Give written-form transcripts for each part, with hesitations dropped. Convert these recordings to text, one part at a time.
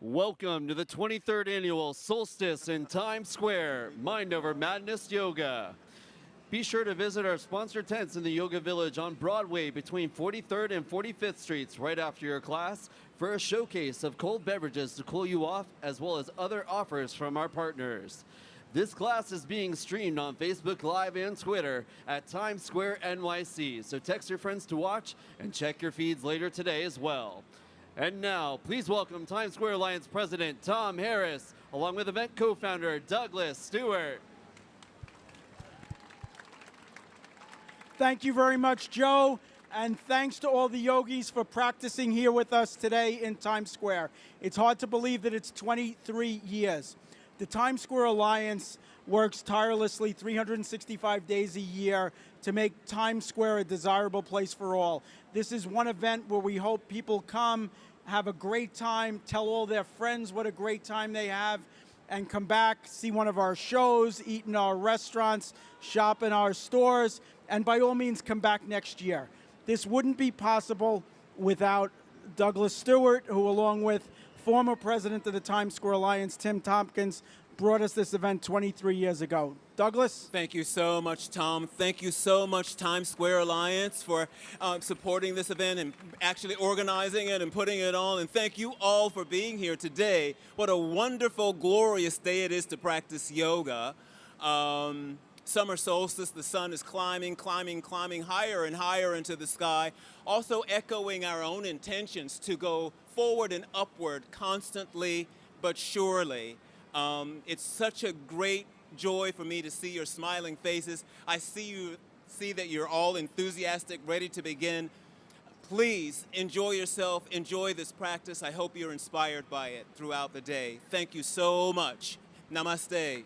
Welcome to the 23rd Annual Solstice in Times Square, Mind Over Madness Yoga. Be sure to visit our sponsored tents in the Yoga Village on Broadway between 43rd and 45th Streets right after your class for a showcase of cold beverages to cool you off, as well as other offers from our partners. This class is being streamed on Facebook Live and Twitter at Times Square NYC, so text your friends to watch and check your feeds later today as well. And now, please welcome Times Square Alliance President Tom Harris, along with event co-founder Douglas Stewart. Thank you very much, Joe, and thanks to all the yogis for practicing here with us today in Times Square. It's hard to believe that it's 23 years. The Times Square Alliance works tirelessly 365 days a year to make Times Square a desirable place for all. This is one event where we hope people come, have a great time, tell all their friends what a great time they have, and come back, see one of our shows, eat in our restaurants, shop in our stores, and by all means come back next year. This wouldn't be possible without Douglas Stewart, who along with former president of the Times Square Alliance, Tim Tompkins, brought us this event 23 years ago. Douglas? Thank you so much, Tom. Thank you so much, Times Square Alliance, for supporting this event and actually organizing it and putting it on. And thank you all for being here today. What a wonderful, glorious day it is to practice yoga. Summer solstice, the sun is climbing higher and higher into the sky, also echoing our own intentions to go forward and upward constantly but surely. It's such a great joy for me to see your smiling faces. I see that you're all enthusiastic, ready to begin. Please enjoy yourself, enjoy this practice. I hope you're inspired by it throughout the day. Thank you so much. Namaste.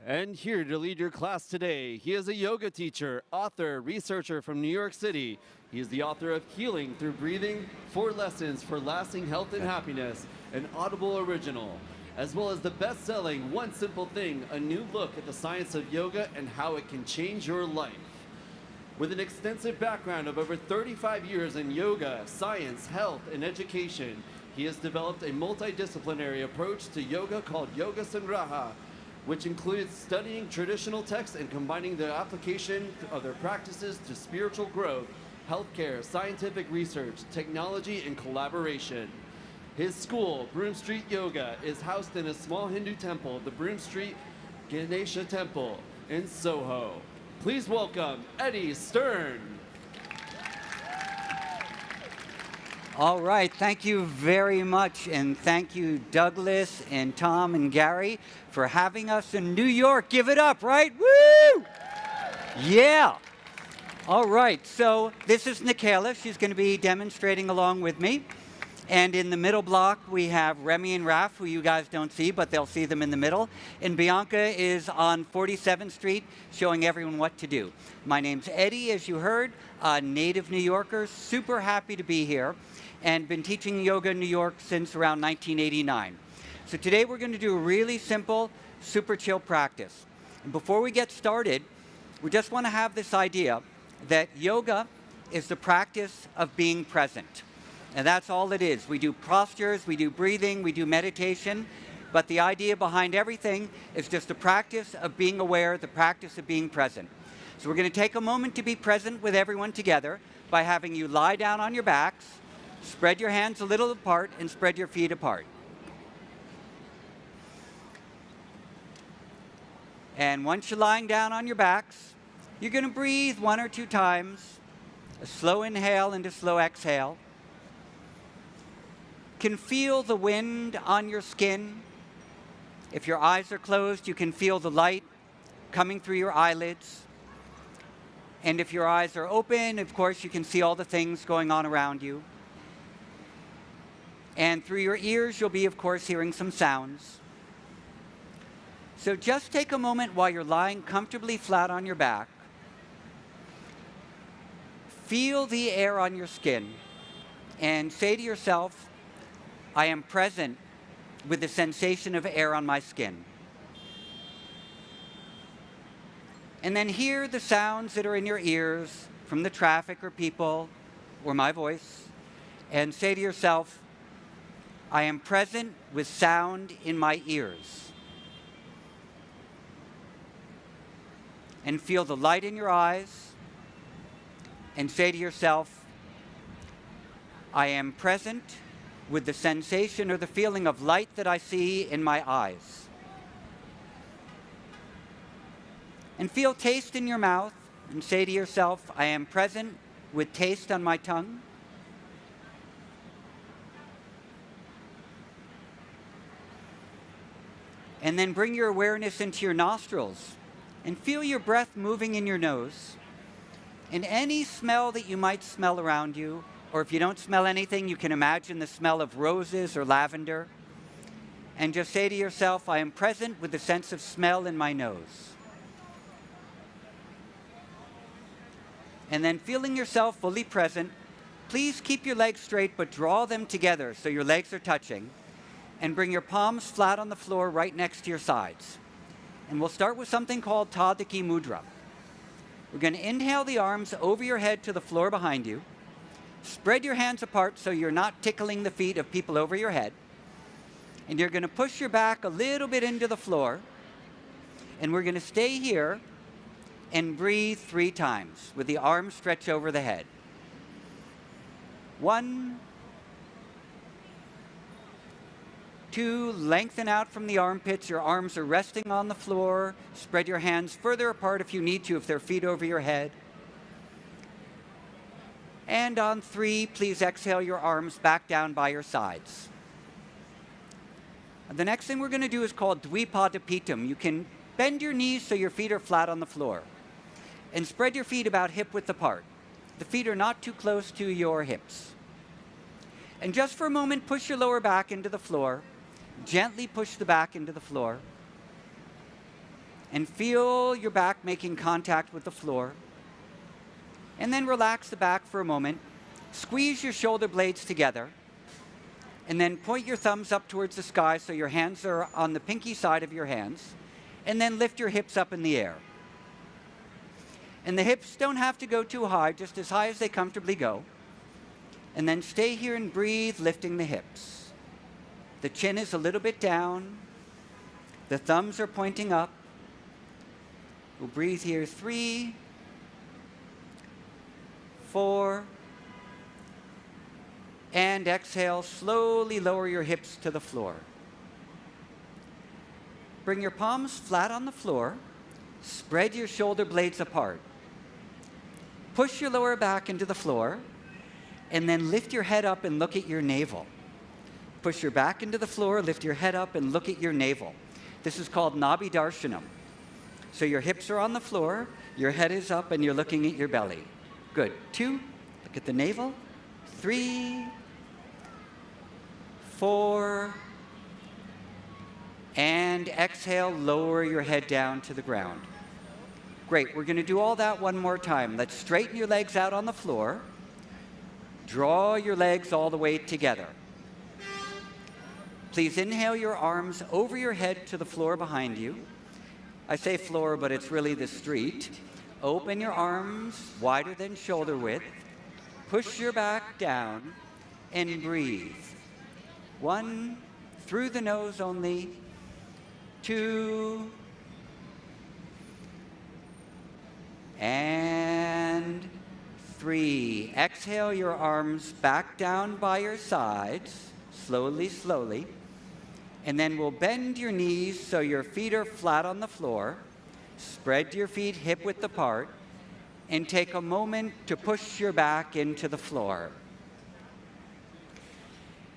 And here to lead your class today, he is a yoga teacher, author, researcher from New York City. He is the author of Healing Through Breathing, 4 Lessons for Lasting Health and Happiness, an Audible original, as well as the best-selling One Simple Thing, a new look at the science of yoga and how it can change your life. With an extensive background of over 35 years in yoga, science, health, and education, he has developed a multidisciplinary approach to yoga called Yoga Sangraha, which includes studying traditional texts and combining the application of their practices to spiritual growth, healthcare, scientific research, technology, and collaboration. His school, Broome Street Yoga, is housed in a small Hindu temple, the Broome Street Ganesha Temple in Soho. Please welcome Eddie Stern. All right, thank you very much, and thank you, Douglas and Tom and Gary, for having us in New York. Give it up, right? Woo! Yeah. All right, so this is Nikayla. She's going to be demonstrating along with me. And in the middle block, we have Remy and Raph, who you guys don't see, but they'll see them in the middle. And Bianca is on 47th Street, showing everyone what to do. My name's Eddie, as you heard, a native New Yorker, super happy to be here, and been teaching yoga in New York since around 1989. So today we're going to do a really simple, super chill practice. And before we get started, we just want to have this idea that yoga is the practice of being present. And that's all it is. We do postures, we do breathing, we do meditation, but the idea behind everything is just the practice of being aware, the practice of being present. So we're going to take a moment to be present with everyone together by having you lie down on your backs, spread your hands a little apart, and spread your feet apart. And once you're lying down on your backs, you're going to breathe 1 or 2 times, a slow inhale and a slow exhale. Can feel the wind on your skin. If your eyes are closed, you can feel the light coming through your eyelids. And if your eyes are open, of course, you can see all the things going on around you. And through your ears, you'll be, of course, hearing some sounds. So just take a moment while you're lying comfortably flat on your back. Feel the air on your skin and say to yourself, I am present with the sensation of air on my skin. And then hear the sounds that are in your ears from the traffic or people or my voice, and say to yourself, I am present with sound in my ears. And feel the light in your eyes, and say to yourself, I am present with the sensation or the feeling of light that I see in my eyes. And feel taste in your mouth, and say to yourself, I am present with taste on my tongue. And then bring your awareness into your nostrils and feel your breath moving in your nose. And any smell that you might smell around you, or if you don't smell anything, you can imagine the smell of roses or lavender. And just say to yourself, I am present with the sense of smell in my nose. And then feeling yourself fully present, please keep your legs straight, but draw them together so your legs are touching. And bring your palms flat on the floor right next to your sides. And we'll start with something called Tadaki Mudra. We're going to inhale the arms over your head to the floor behind you. Spread your hands apart so you're not tickling the feet of people over your head. And you're going to push your back a little bit into the floor. And we're going to stay here and breathe 3 times with the arms stretched over the head. 1, 2, lengthen out from the armpits. Your arms are resting on the floor. Spread your hands further apart if you need to, if they're feet over your head. And on 3, please exhale your arms back down by your sides. The next thing we're going to do is called Dvipadapitam. You can bend your knees so your feet are flat on the floor. And spread your feet about hip-width apart. The feet are not too close to your hips. And just for a moment, push your lower back into the floor. Gently push the back into the floor. And feel your back making contact with the floor. And then relax the back for a moment. Squeeze your shoulder blades together. And then point your thumbs up towards the sky so your hands are on the pinky side of your hands. And then lift your hips up in the air. And the hips don't have to go too high, just as high as they comfortably go. And then stay here and breathe, lifting the hips. The chin is a little bit down. The thumbs are pointing up. We'll breathe here 3, 4, and exhale. Slowly lower your hips to the floor. Bring your palms flat on the floor. Spread your shoulder blades apart. Push your lower back into the floor, and then lift your head up and look at your navel. Push your back into the floor, lift your head up, and look at your navel. This is called Nabi Darshanam. So your hips are on the floor, your head is up, and you're looking at your belly. Good. 2, look at the navel. 3, 4, and exhale, lower your head down to the ground. Great. We're going to do all that one more time. Let's straighten your legs out on the floor. Draw your legs all the way together. Please inhale your arms over your head to the floor behind you. I say floor, but it's really the street. Open your arms wider than shoulder width. Push your back down and breathe. 1, through the nose only. 2, and 3. Exhale your arms back down by your sides, slowly, slowly. And then we'll bend your knees so your feet are flat on the floor. Spread your feet hip-width apart. And take a moment to push your back into the floor.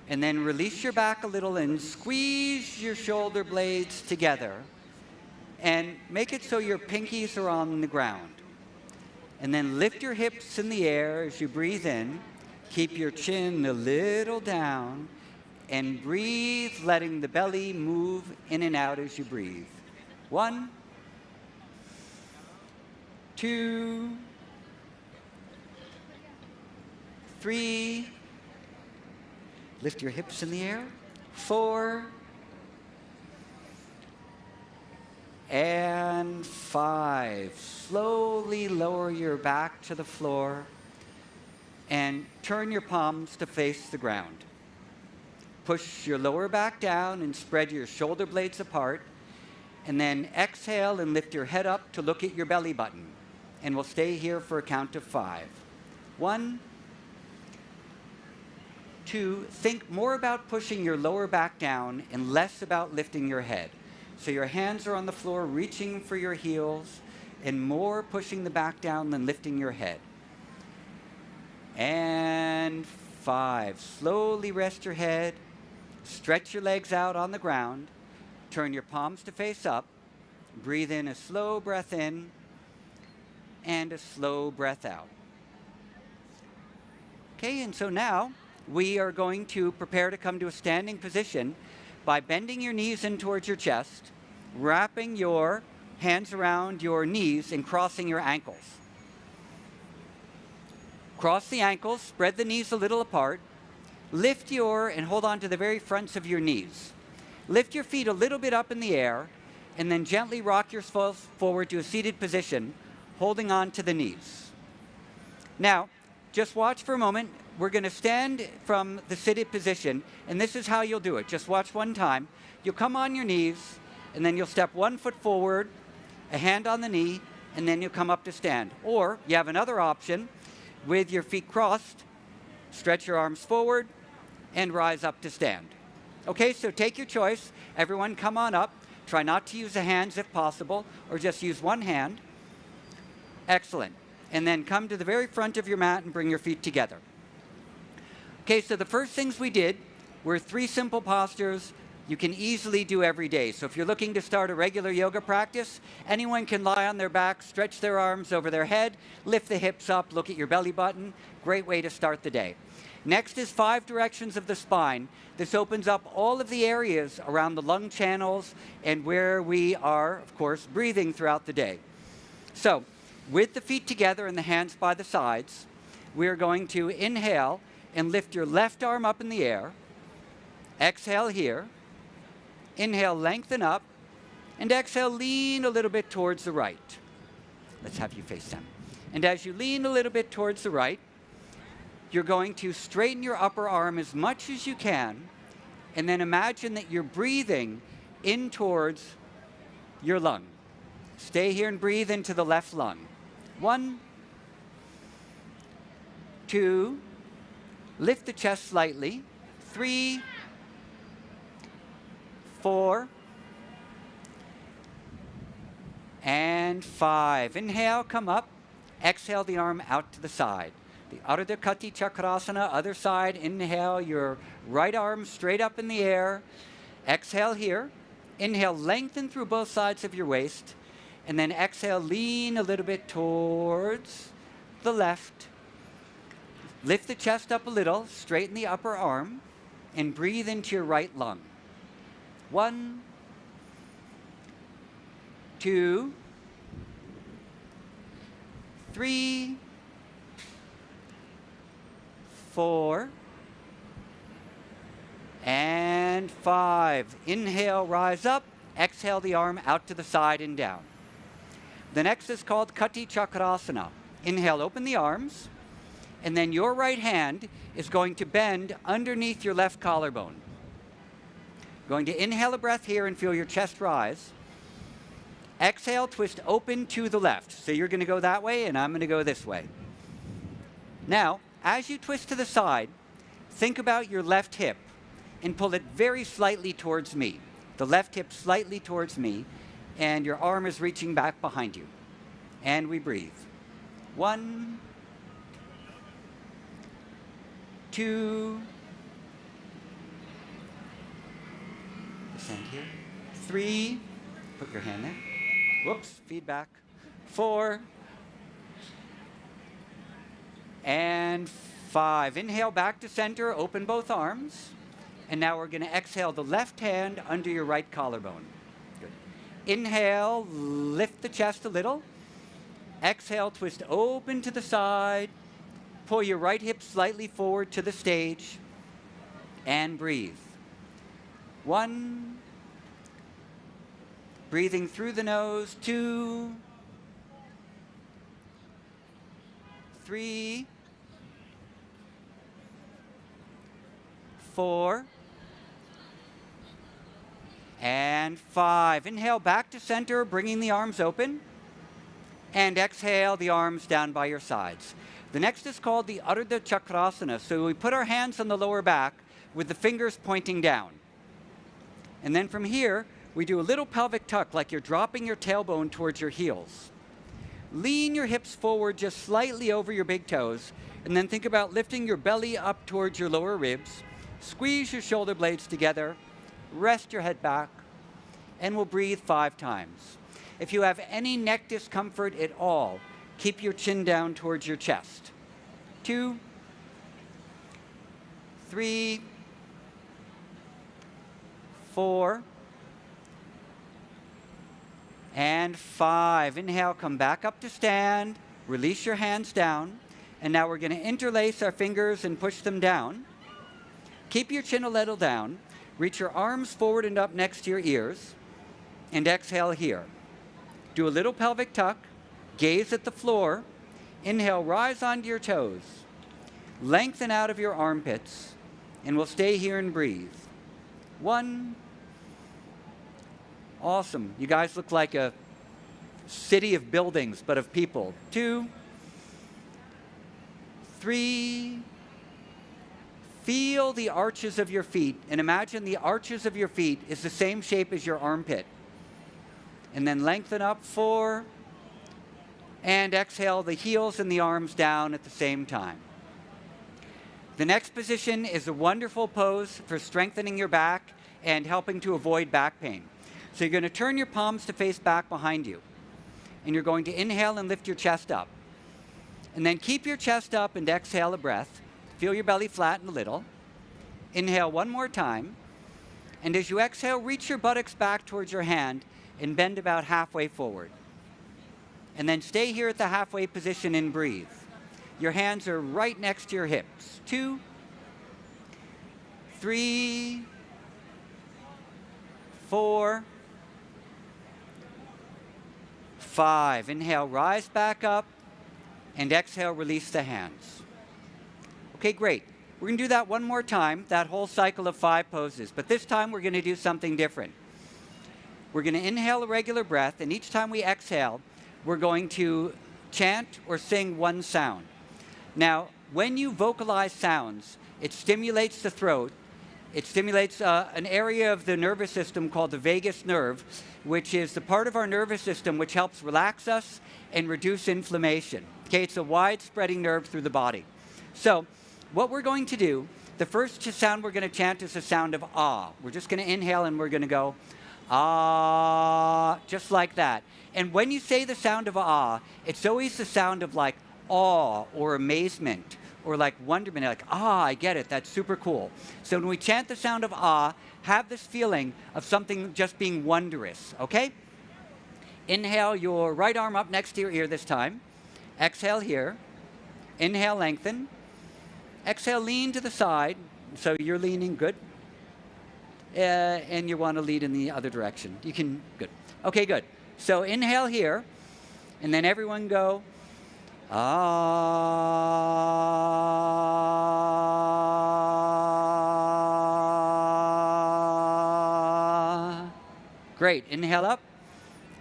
And then release your back a little and squeeze your shoulder blades together. And make it so your pinkies are on the ground. And then lift your hips in the air as you breathe in. Keep your chin a little down. And breathe, letting the belly move in and out as you breathe. 1, 2, 3. Lift your hips in the air. 4. And 5. Slowly lower your back to the floor and turn your palms to face the ground. Push your lower back down and spread your shoulder blades apart. And then exhale and lift your head up to look at your belly button. And we'll stay here for a count of 5. 1, 2, think more about pushing your lower back down and less about lifting your head. So your hands are on the floor reaching for your heels and more pushing the back down than lifting your head. And 5, slowly rest your head, stretch your legs out on the ground, turn your palms to face up, breathe in a slow breath in and a slow breath out. Okay, and so now we are going to prepare to come to a standing position by bending your knees in towards your chest, wrapping your hands around your knees and crossing your ankles. Cross the ankles, spread the knees a little apart, lift and hold on to the very fronts of your knees. Lift your feet a little bit up in the air, and then gently rock yourself forward to a seated position, holding on to the knees. Now, just watch for a moment. We're going to stand from the seated position, and this is how you'll do it. Just watch one time. You'll come on your knees, and then you'll step 1 foot forward, a hand on the knee, and then you'll come up to stand. Or you have another option with your feet crossed. Stretch your arms forward and rise up to stand. Okay, so take your choice. Everyone come on up. Try not to use the hands if possible, or just use one hand. Excellent. And then come to the very front of your mat and bring your feet together. Okay, so the first things we did were 3 simple postures you can easily do every day. So if you're looking to start a regular yoga practice, anyone can lie on their back, stretch their arms over their head, lift the hips up, look at your belly button. Great way to start the day. Next is 5 directions of the spine. This opens up all of the areas around the lung channels and where we are, of course, breathing throughout the day. So with the feet together and the hands by the sides, we're going to inhale and lift your left arm up in the air. Exhale here. Inhale, lengthen up. And exhale, lean a little bit towards the right. Let's have you face them. And as you lean a little bit towards the right, you're going to straighten your upper arm as much as you can. And then imagine that you're breathing in towards your lung. Stay here and breathe into the left lung. 1, 2, lift the chest slightly. 3, 4, and 5. Inhale, come up. Exhale the arm out to the side. The Ardha Kati Chakrasana, other side. Inhale your right arm straight up in the air. Exhale here. Inhale, lengthen through both sides of your waist. And then exhale, lean a little bit towards the left. Lift the chest up a little, straighten the upper arm, and breathe into your right lung. 1, 2, 3, 4, and 5. Inhale, rise up. Exhale the arm out to the side and down. The next is called Kati Chakrasana. Inhale, open the arms. And then your right hand is going to bend underneath your left collarbone. Going to inhale a breath here and feel your chest rise. Exhale, twist open to the left. So you're going to go that way, and I'm going to go this way. Now, as you twist to the side, think about your left hip and pull it very slightly towards me. The left hip slightly towards me, and your arm is reaching back behind you. And we breathe. 1, 2, descend here. 3, put your hand there. Whoops, feedback. 4, and 5. Inhale back to center, open both arms. And now we're going to exhale the left hand under your right collarbone. Good. Inhale, lift the chest a little. Exhale, twist open to the side. Pull your right hip slightly forward to the stage. And breathe. 1, Breathing through the nose, 2, 3, 4, and 5. Inhale back to center, bringing the arms open. And exhale, the arms down by your sides. The next is called the Ardha Chakrasana. So we put our hands on the lower back with the fingers pointing down. And then from here, we do a little pelvic tuck, like you're dropping your tailbone towards your heels. Lean your hips forward just slightly over your big toes, and then think about lifting your belly up towards your lower ribs. Squeeze your shoulder blades together, rest your head back, and we'll breathe 5 times. If you have any neck discomfort at all, keep your chin down towards your chest. 2, 3, 4, and 5. Inhale, come back up to stand. Release your hands down. And now we're going to interlace our fingers and push them down. Keep your chin a little down. Reach your arms forward and up next to your ears. And exhale here. Do a little pelvic tuck. Gaze at the floor. Inhale, rise onto your toes. Lengthen out of your armpits. And we'll stay here and breathe. 1. Awesome. You guys look like a city of buildings, but of people. 2, 3. Feel the arches of your feet, and imagine the arches of your feet is the same shape as your armpit. And then lengthen up, 4. And exhale the heels and the arms down at the same time. The next position is a wonderful pose for strengthening your back and helping to avoid back pain. So you're going to turn your palms to face back behind you. And you're going to inhale and lift your chest up. And then keep your chest up and exhale a breath. Feel your belly flatten a little. Inhale one more time. And as you exhale, reach your buttocks back towards your hand and bend about halfway forward. And then stay here at the halfway position and breathe. Your hands are right next to your hips. 2, 3, 4, 5. Inhale, rise back up, and exhale, release the hands. Okay, great. We're going to do that one more time, that whole cycle of 5 poses, but this time we're going to do something different. We're going to inhale a regular breath, and each time we exhale, we're going to chant or sing one sound. Now, when you vocalize sounds, it stimulates the throat. It stimulates an area of the nervous system called the vagus nerve, which is the part of our nervous system which helps relax us and reduce inflammation. Okay, it's a wide-spreading nerve through the body. So, what we're going to do, the first sound we're going to chant is the sound of ah. We're just going to inhale and we're going to go ah, just like that. And when you say the sound of ah, it's always the sound of like awe or amazement or like wonderment, like, ah, I get it, that's super cool. So when we chant the sound of ah, have this feeling of something just being wondrous, okay? Inhale your right arm up next to your ear this time. Exhale here. Inhale, lengthen. Exhale, lean to the side. So you're leaning, good. And you want to lead in the other direction. You can, good. Okay, good. So inhale here, and then everyone go, ah. Great. Inhale up.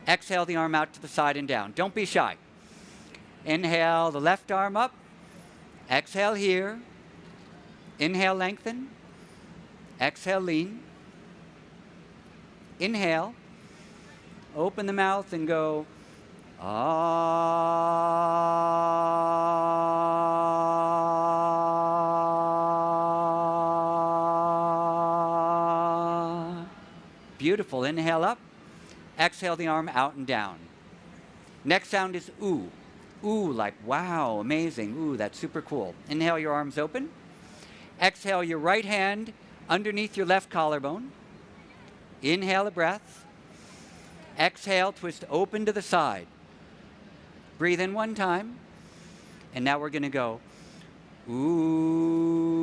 Exhale the arm out to the side and down. Don't be shy. Inhale the left arm up. Exhale here. Inhale, lengthen. Exhale, lean. Inhale. Open the mouth and go, ah. Beautiful. Inhale up. Exhale the arm out and down. Next sound is ooh. Ooh, like wow, amazing. Ooh, that's super cool. Inhale your arms open. Exhale your right hand underneath your left collarbone. Inhale a breath. Exhale, twist open to the side. Breathe in one time. And now we're going to go, ooh.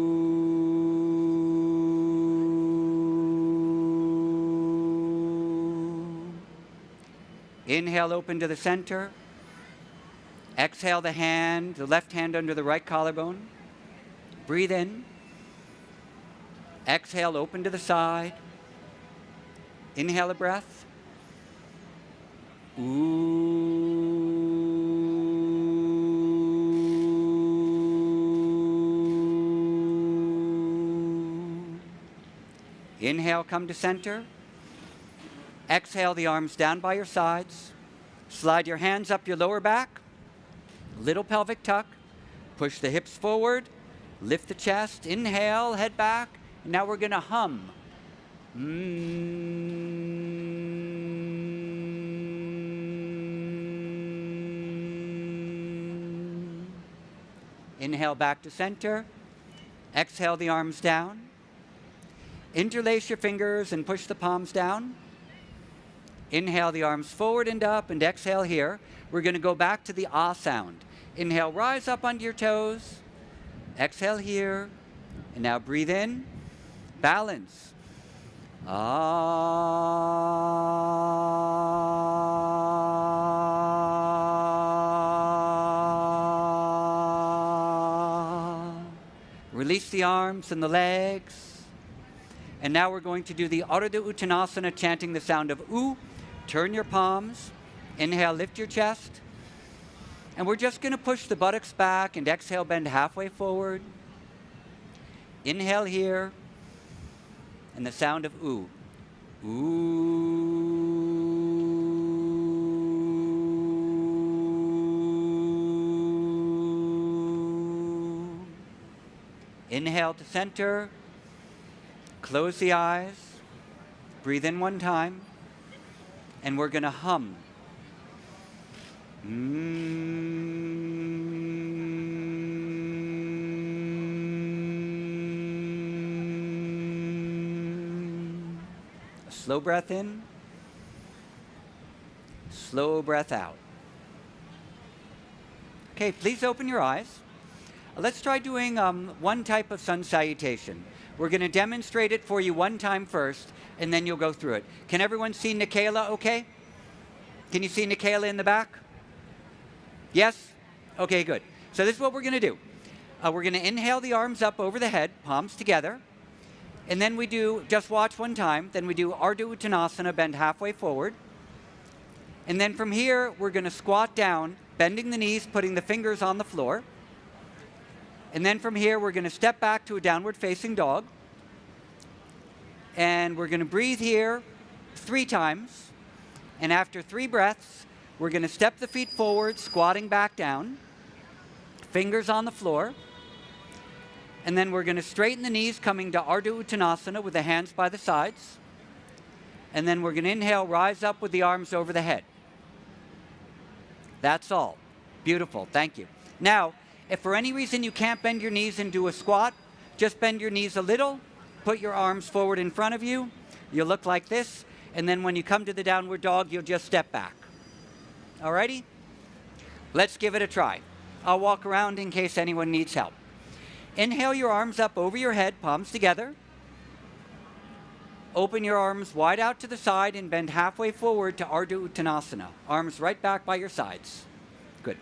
Inhale, open to the center. Exhale the left hand under the right collarbone. Breathe in. Exhale, open to the side. Inhale a breath. Inhale, come to center. Exhale, the arms down by your sides. Slide your hands up your lower back. Little pelvic tuck. Push the hips forward. Lift the chest. Inhale, head back. And now we're going to hum. Inhale back to center. Exhale the arms down. Interlace your fingers and push the palms down. Inhale the arms forward and up, and exhale here. We're going to go back to the ah sound. Inhale, rise up onto your toes. Exhale here. And now breathe in. Balance. Ah. Release the arms and the legs. And now we're going to do the Ardha Uttanasana, chanting the sound of oo. Turn your palms. Inhale, lift your chest. And we're just going to push the buttocks back and exhale, bend halfway forward. Inhale here. And the sound of oo. Ooh. Inhale to center. Close the eyes. Breathe in one time. And we're going to hum. A slow breath in. Slow breath out. Okay, please open your eyes. Let's try doing one type of sun salutation. We're going to demonstrate it for you one time first, and then you'll go through it. Can everyone see Nikayla okay? Can you see Nikayla in the back? Yes? Okay, good. So this is what we're going to do. We're going to inhale the arms up over the head, palms together. And then we do, just watch one time, then we do Ardha Uttanasana, bend halfway forward. And then from here, we're going to squat down, bending the knees, putting the fingers on the floor. And then from here, we're going to step back to a downward facing dog. And we're going to breathe here 3 times. And after 3 breaths, we're going to step the feet forward, squatting back down. Fingers on the floor. And then we're going to straighten the knees, coming to Ardha Uttanasana with the hands by the sides. And then we're going to inhale, rise up with the arms over the head. That's all. Beautiful. Thank you. Now, if for any reason you can't bend your knees and do a squat, just bend your knees a little, put your arms forward in front of you. You'll look like this. And then when you come to the downward dog, you'll just step back. Alrighty? Let's give it a try. I'll walk around in case anyone needs help. Inhale your arms up over your head, palms together. Open your arms wide out to the side and bend halfway forward to Ardha Uttanasana. Arms right back by your sides. Good.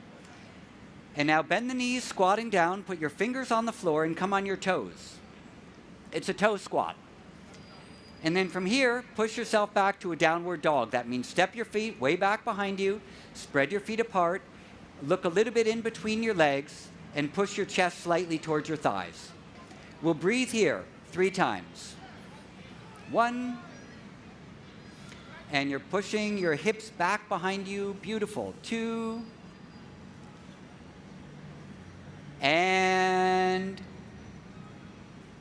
And now bend the knees, squatting down. Put your fingers on the floor and come on your toes. It's a toe squat. And then from here, push yourself back to a downward dog. That means step your feet way back behind you, spread your feet apart, look a little bit in between your legs, and push your chest slightly towards your thighs. We'll breathe here 3 times. 1. And you're pushing your hips back behind you. Beautiful. 2. And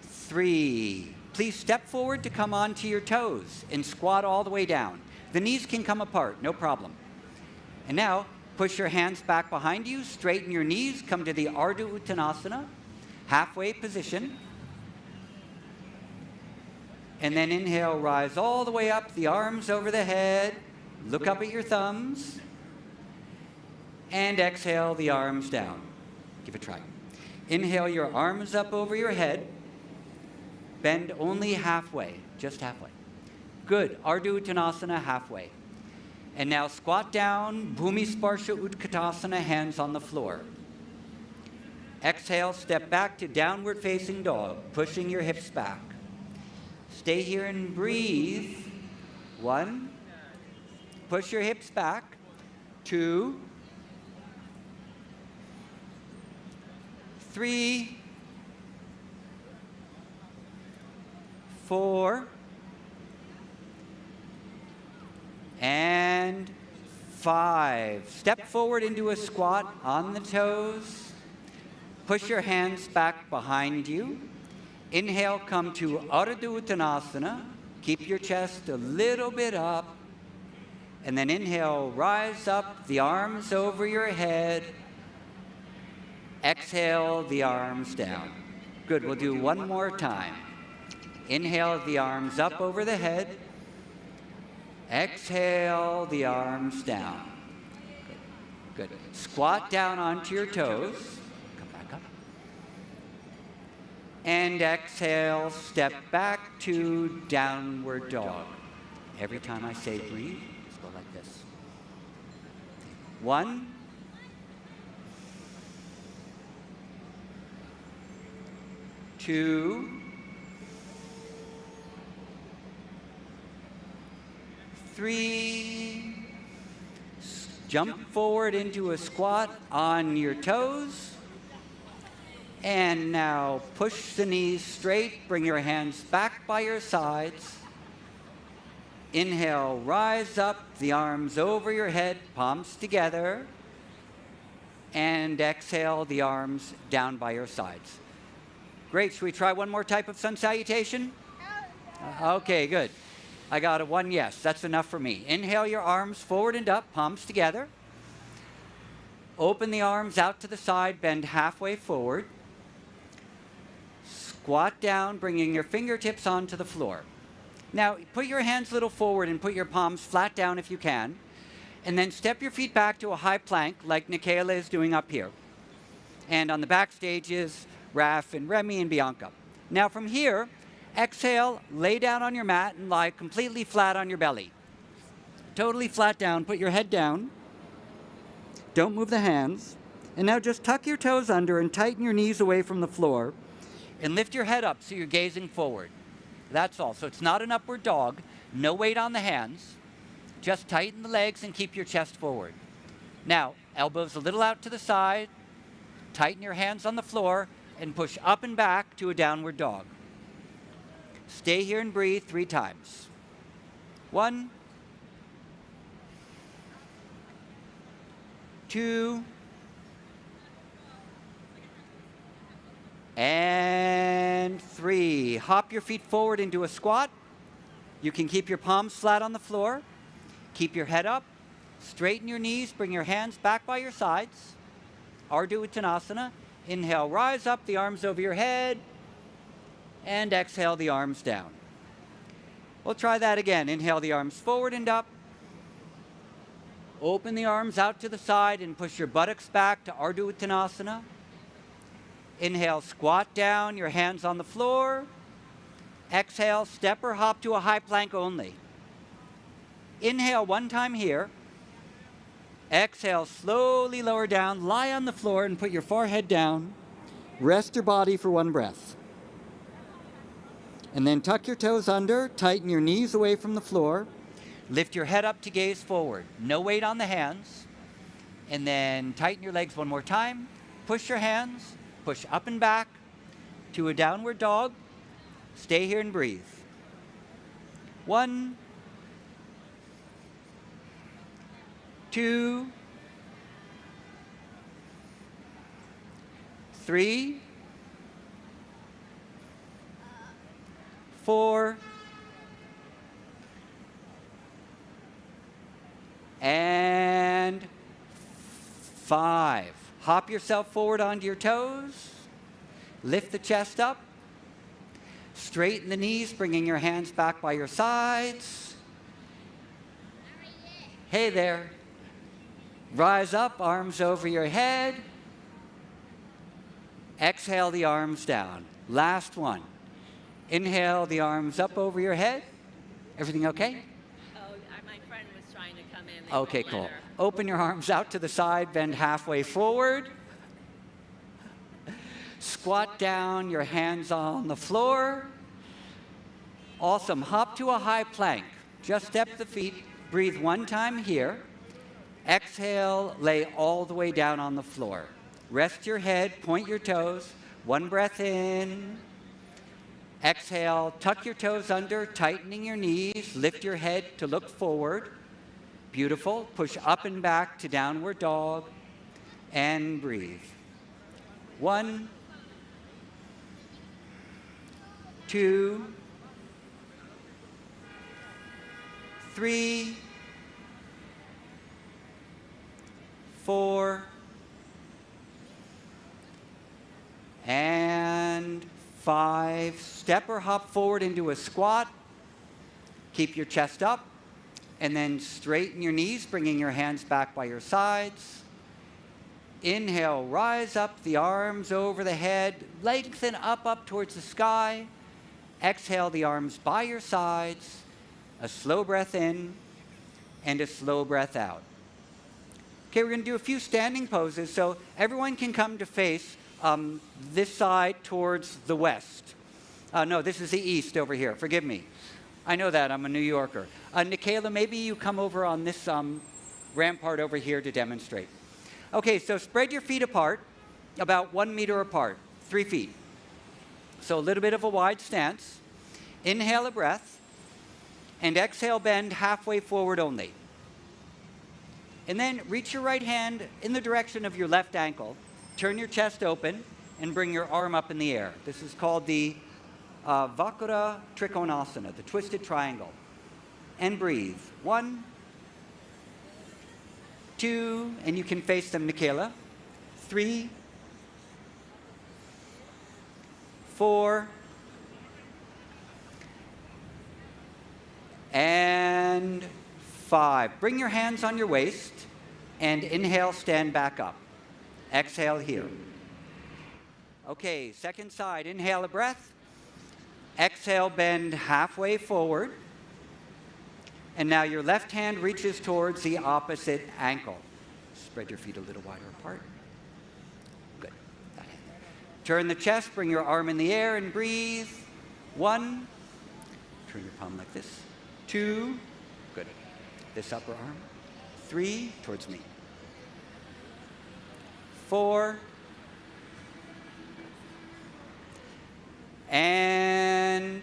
3. Please step forward to come onto your toes and squat all the way down. The knees can come apart, no problem. And now, push your hands back behind you, straighten your knees, come to the Ardha Uttanasana, halfway position. And then inhale, rise all the way up, the arms over the head, look up at your thumbs. And exhale, the arms down. Give it a try. Inhale your arms up over your head. Bend only halfway, just halfway. Good. Ardha Uttanasana, halfway. And now squat down, Bhumi Sparsha Utkatasana, hands on the floor. Exhale, step back to downward facing dog, pushing your hips back. Stay here and breathe. 1. Push your hips back. 2. 3. 4. And 5. Step forward into a squat on the toes. Push your hands back behind you. Inhale, come to Ardha Uttanasana. Keep your chest a little bit up. And then inhale, rise up, the arms over your head. Exhale, the arms down. Good, we'll do one more time. Inhale, the arms up over the head. Exhale, the arms down. Good. Good. Squat down onto your toes. Come back up. And exhale, step back to downward dog. Every time I say breathe, just go like this. 1. 2. 3. Jump forward into a squat on your toes. And now push the knees straight. Bring your hands back by your sides. Inhale, rise up, the arms over your head, palms together. And exhale, the arms down by your sides. Great. Should we try one more type of sun salutation? Okay, good. I got a 1 yes. That's enough for me. Inhale your arms forward and up, palms together. Open the arms out to the side, bend halfway forward. Squat down, bringing your fingertips onto the floor. Now, put your hands a little forward and put your palms flat down if you can. And then step your feet back to a high plank like Nikayla is doing up here. And on the back stages, Raf and Remy and Bianca. Now from here, exhale, lay down on your mat and lie completely flat on your belly. Totally flat down, put your head down. Don't move the hands. And now just tuck your toes under and tighten your knees away from the floor. And lift your head up so you're gazing forward. That's all. So it's not an upward dog. No weight on the hands. Just tighten the legs and keep your chest forward. Now, elbows a little out to the side. Tighten your hands on the floor and push up and back to a downward dog. Stay here and breathe 3 times. 1, 2, and 3. Hop your feet forward into a squat. You can keep your palms flat on the floor. Keep your head up. Straighten your knees. Bring your hands back by your sides. Ardha Uttanasana. Inhale, rise up, the arms over your head. And exhale, the arms down. We'll try that again. Inhale the arms forward and up. Open the arms out to the side and push your buttocks back to Ardha Uttanasana. Inhale, squat down, your hands on the floor. Exhale, step or hop to a high plank only. Inhale 1 time here. Exhale, slowly lower down, lie on the floor and put your forehead down. Rest your body for 1 breath. And then tuck your toes under, tighten your knees away from the floor. Lift your head up to gaze forward. No weight on the hands. And then tighten your legs 1 more time. Push your hands, push up and back to a downward dog. Stay here and breathe. 1, 2, 3, 4, and 5. Hop yourself forward onto your toes. Lift the chest up. Straighten the knees, bringing your hands back by your sides. Hey there. Rise up, arms over your head. Exhale the arms down. Last one. Inhale the arms up over your head. Everything okay? Oh, my friend was trying to come in. Okay, cool. Open your arms out to the side, bend halfway forward. Squat down, your hands on the floor. Awesome. Hop to a high plank. Just step the feet. Breathe one time here. Exhale, lay all the way down on the floor. Rest your head, point your toes. One breath in. Exhale, tuck your toes under, tightening your knees. Lift your head to look forward. Beautiful. Push up and back to downward dog. And breathe. 1, 2, 3, 4, and 5. Step or hop forward into a squat. Keep your chest up, and then straighten your knees, bringing your hands back by your sides. Inhale, rise up, the arms over the head, lengthen up towards the sky. Exhale, the arms by your sides. A slow breath in and a slow breath out. Okay, we're going to do a few standing poses, so everyone can come to face this side towards the west. No, this is the east over here. Forgive me. I know that. I'm a New Yorker. Nikayla, maybe you come over on this rampart over here to demonstrate. Okay, so spread your feet apart, about 1 meter apart, 3 feet. So a little bit of a wide stance. Inhale a breath, and exhale, bend halfway forward only. And then reach your right hand in the direction of your left ankle. Turn your chest open and bring your arm up in the air. This is called the Vakura Trikonasana, the twisted triangle. And breathe. 1, 2, and you can face them, Nikayla. 3, 4, and 5. Bring your hands on your waist and inhale, stand back up. Exhale here. Okay, second side. Inhale a breath. Exhale, bend halfway forward. And now your left hand reaches towards the opposite ankle. Spread your feet a little wider apart. Good. That hand. Turn the chest, bring your arm in the air and breathe. 1. Turn your palm like this. 2. Good. This upper arm. 3. Towards me. 4. And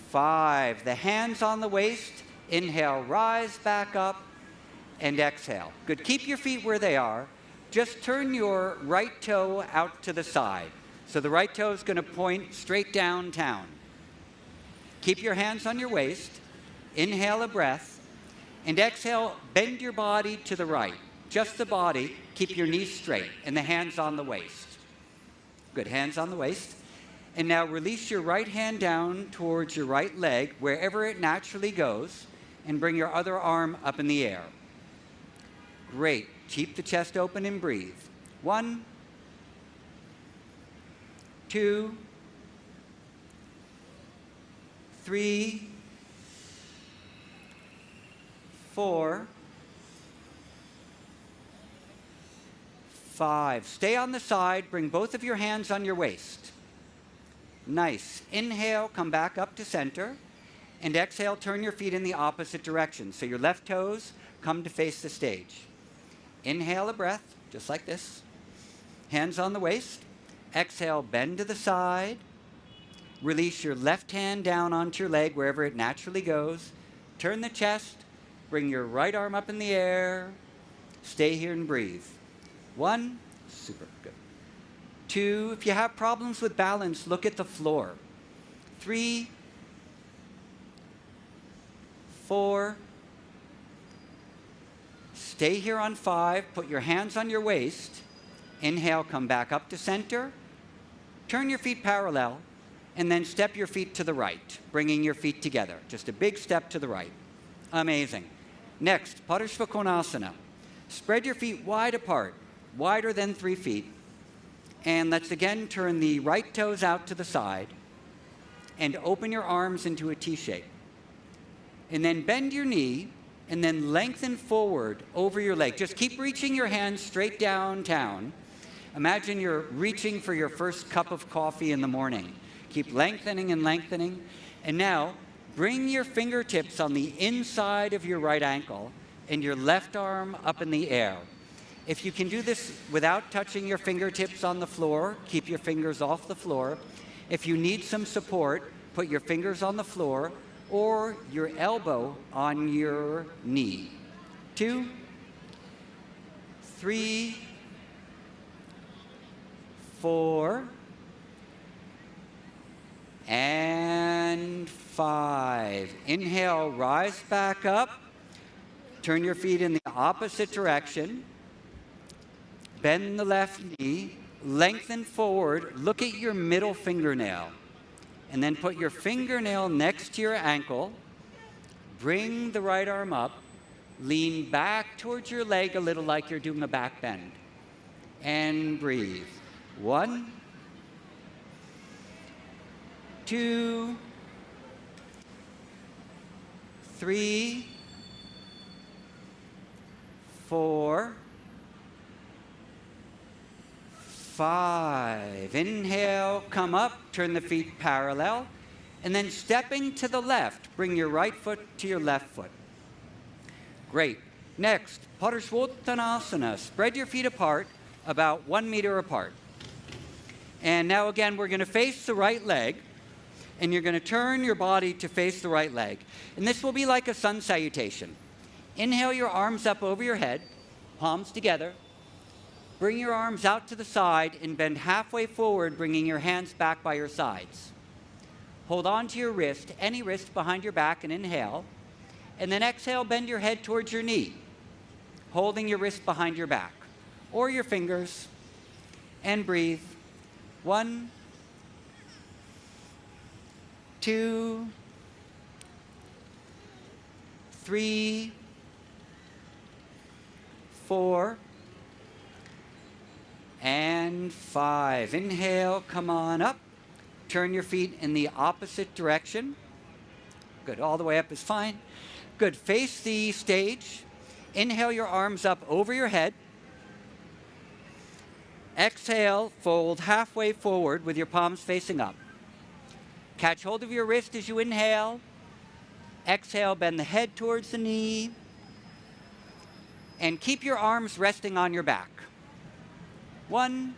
5. The hands on the waist. Inhale, rise back up, and exhale. Good. Keep your feet where they are. Just turn your right toe out to the side. So the right toe is going to point straight downtown. Keep your hands on your waist. Inhale a breath. And exhale, bend your body to the right. Just the body. Keep your knees straight and the hands on the waist. Good. Hands on the waist. And now release your right hand down towards your right leg, wherever it naturally goes, and bring your other arm up in the air. Great. Keep the chest open and breathe. 1, 2, 3, 4, 5. Stay on the side. Bring both of your hands on your waist. Nice. Inhale, come back up to center. And exhale, turn your feet in the opposite direction. So your left toes come to face the stage. Inhale a breath, just like this. Hands on the waist. Exhale, bend to the side. Release your left hand down onto your leg wherever it naturally goes. Turn the chest. Bring your right arm up in the air. Stay here and breathe. 1. Super good. 2. If you have problems with balance, look at the floor. 3, 4. Stay here on 5. Put your hands on your waist. Inhale, come back up to center. Turn your feet parallel, and then step your feet to the right, bringing your feet together. Just a big step to the right. Amazing. Next, Parishvakonasana. Spread your feet wide apart, wider than 3 feet. And let's again turn the right toes out to the side and open your arms into a T shape. And then bend your knee and then lengthen forward over your leg. Just keep reaching your hands straight downtown. Imagine you're reaching for your first cup of coffee in the morning. Keep lengthening and lengthening. And now, bring your fingertips on the inside of your right ankle and your left arm up in the air. If you can do this without touching your fingertips on the floor, keep your fingers off the floor. If you need some support, put your fingers on the floor or your elbow on your knee. 2, 3, 4, and 5. Inhale, rise back up. Turn your feet in the opposite direction. Bend the left knee. Lengthen forward. Look at your middle fingernail. And then put your fingernail next to your ankle. Bring the right arm up. Lean back towards your leg a little like you're doing a back bend. And breathe. 1, 2, 3, 4, 5. Inhale, come up, turn the feet parallel, and then stepping to the left, bring your right foot to your left foot. Great. Next, Parsvottanasana. Spread your feet apart, about 1 meter apart. And now again, we're going to face the right leg, and you're going to turn your body to face the right leg. And this will be like a sun salutation. Inhale your arms up over your head, palms together. Bring your arms out to the side and bend halfway forward, bringing your hands back by your sides. Hold on to your wrist, any wrist behind your back, and inhale. And then exhale, bend your head towards your knee, holding your wrist behind your back, or your fingers, and breathe. 1, 2, 3, 4, and 5. Inhale, come on up. Turn your feet in the opposite direction. Good, all the way up is fine. Good, face the stage. Inhale your arms up over your head. Exhale, fold halfway forward with your palms facing up. Catch hold of your wrist as you inhale. Exhale, bend the head towards the knee. And keep your arms resting on your back. 1,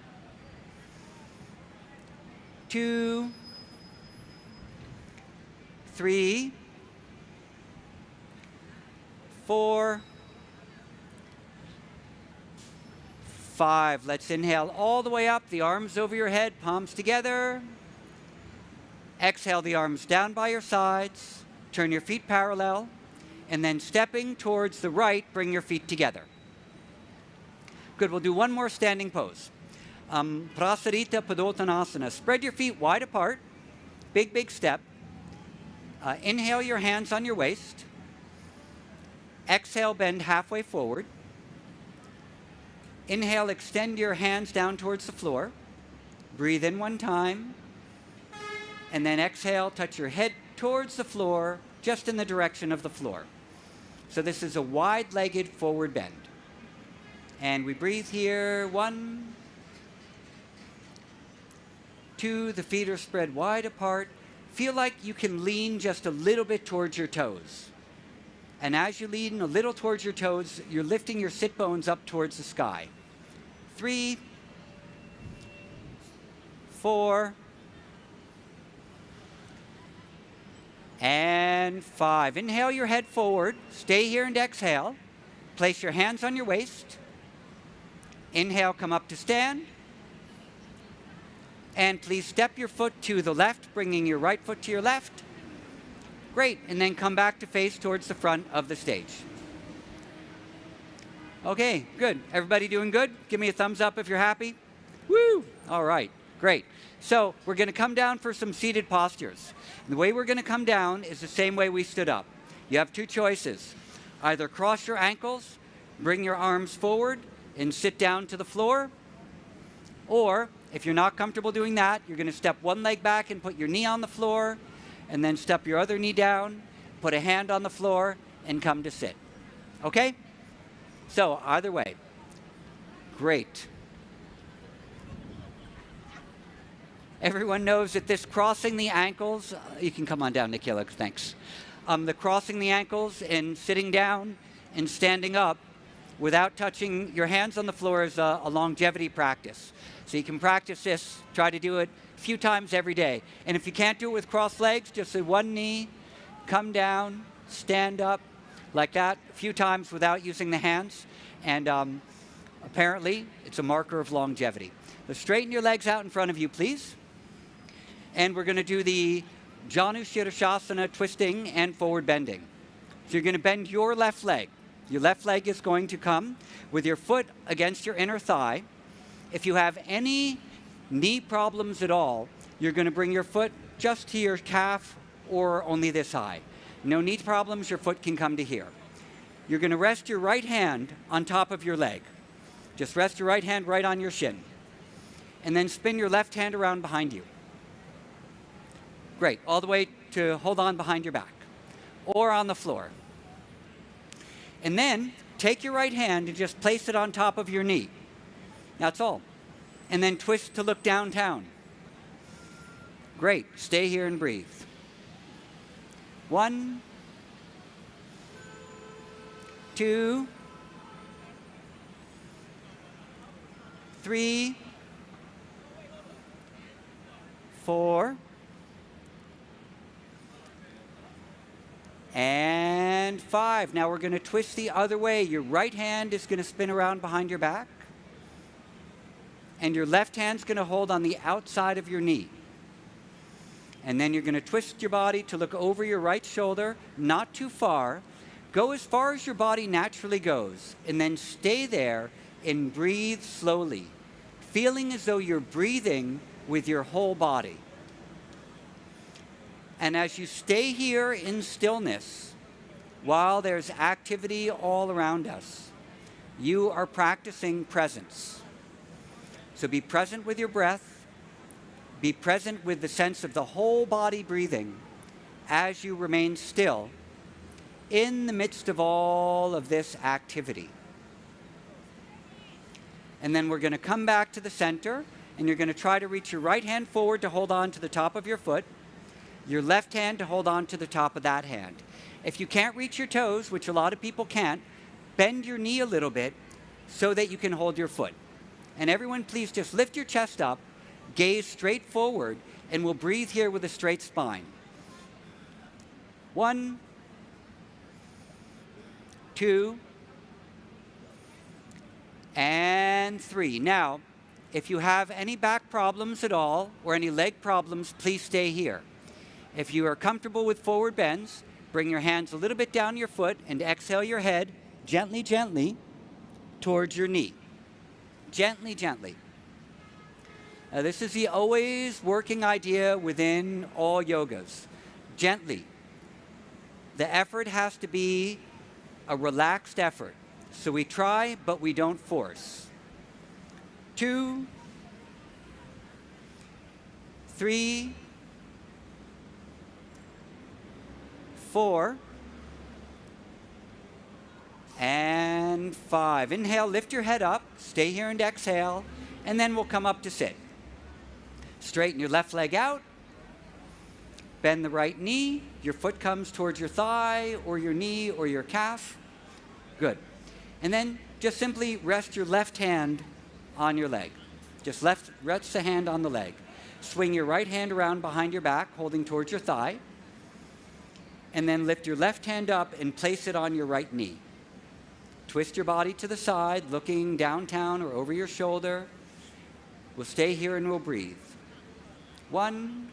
2, 3, 4, 5. Let's inhale all the way up, the arms over your head, palms together. Exhale the arms down by your sides. Turn your feet parallel. And then stepping towards the right, bring your feet together. Good, we'll do one more standing pose. Prasarita Padottanasana. Spread your feet wide apart. Big, big step. Inhale your hands on your waist. Exhale, bend halfway forward. Inhale, extend your hands down towards the floor. Breathe in 1 time. And then exhale, touch your head towards the floor, just in the direction of the floor. So this is a wide-legged forward bend. And we breathe here. 1, 2, the feet are spread wide apart. Feel like you can lean just a little bit towards your toes. And as you lean a little towards your toes, you're lifting your sit bones up towards the sky. 3, 4, and 5. Inhale your head forward. Stay here and exhale. Place your hands on your waist. Inhale, come up to stand. And please step your foot to the left, bringing your right foot to your left. Great. And then come back to face towards the front of the stage. Okay, good. Everybody doing good? Give me a thumbs up if you're happy. Woo! All right, great. So we're going to come down for some seated postures. And the way we're going to come down is the same way we stood up. You have 2 choices. Either cross your ankles, bring your arms forward, and sit down to the floor. Or, if you're not comfortable doing that, you're going to step one leg back and put your knee on the floor, and then step your other knee down, put a hand on the floor, and come to sit. Okay? So either way. Great. Everyone knows that this crossing the ankles, you can come on down, Nikhila, thanks. The crossing the ankles and sitting down and standing up without touching your hands on the floor is a longevity practice. So you can practice this, try to do it a few times every day. And if you can't do it with crossed legs, just with one knee, come down, stand up, like that, a few times without using the hands. And apparently, it's a marker of longevity. So straighten your legs out in front of you, please. And we're going to do the Janu Shirashasana twisting and forward bending. So you're going to bend your left leg. Your left leg is going to come with your foot against your inner thigh. If you have any knee problems at all, you're going to bring your foot just to your calf or only this high. No knee problems, your foot can come to here. You're going to rest your right hand on top of your leg. Just rest your right hand right on your shin. And then spin your left hand around behind you. Great, all the way to hold on behind your back or on the floor. And then take your right hand and just place it on top of your knee. That's all. And then twist to look downtown. Great, stay here and breathe. 1, 2, 3, 4, and 5. Now we're going to twist the other way. Your right hand is going to spin around behind your back. And your left hand's going to hold on the outside of your knee. And then you're going to twist your body to look over your right shoulder, not too far. Go as far as your body naturally goes. And then stay there and breathe slowly, feeling as though you're breathing with your whole body. And as you stay here in stillness, while there's activity all around us, you are practicing presence. So be present with your breath. Be present with the sense of the whole body breathing as you remain still in the midst of all of this activity. And then we're going to come back to the center, and you're going to try to reach your right hand forward to hold on to the top of your foot, your left hand to hold on to the top of that hand. If you can't reach your toes, which a lot of people can't, bend your knee a little bit so that you can hold your foot. And everyone, please just lift your chest up, gaze straight forward, and we'll breathe here with a straight spine. 1, 2, and 3. Now, if you have any back problems at all or any leg problems, please stay here. If you are comfortable with forward bends, bring your hands a little bit down your foot and exhale your head gently, gently towards your knee. Gently, gently. This is the always working idea within all yogas. Gently. The effort has to be a relaxed effort. So we try, but we don't force. 2, 3, 4, and 5. Inhale, lift your head up, stay here and exhale, and then we'll come up to sit. Straighten your left leg out, bend the right knee, your foot comes towards your thigh or your knee or your calf. Good. And then just simply rest your left hand on your leg. Just rest the hand on the leg. Swing your right hand around behind your back, holding towards your thigh. And then lift your left hand up and place it on your right knee. Twist your body to the side, looking downtown or over your shoulder. We'll stay here and we'll breathe. 1,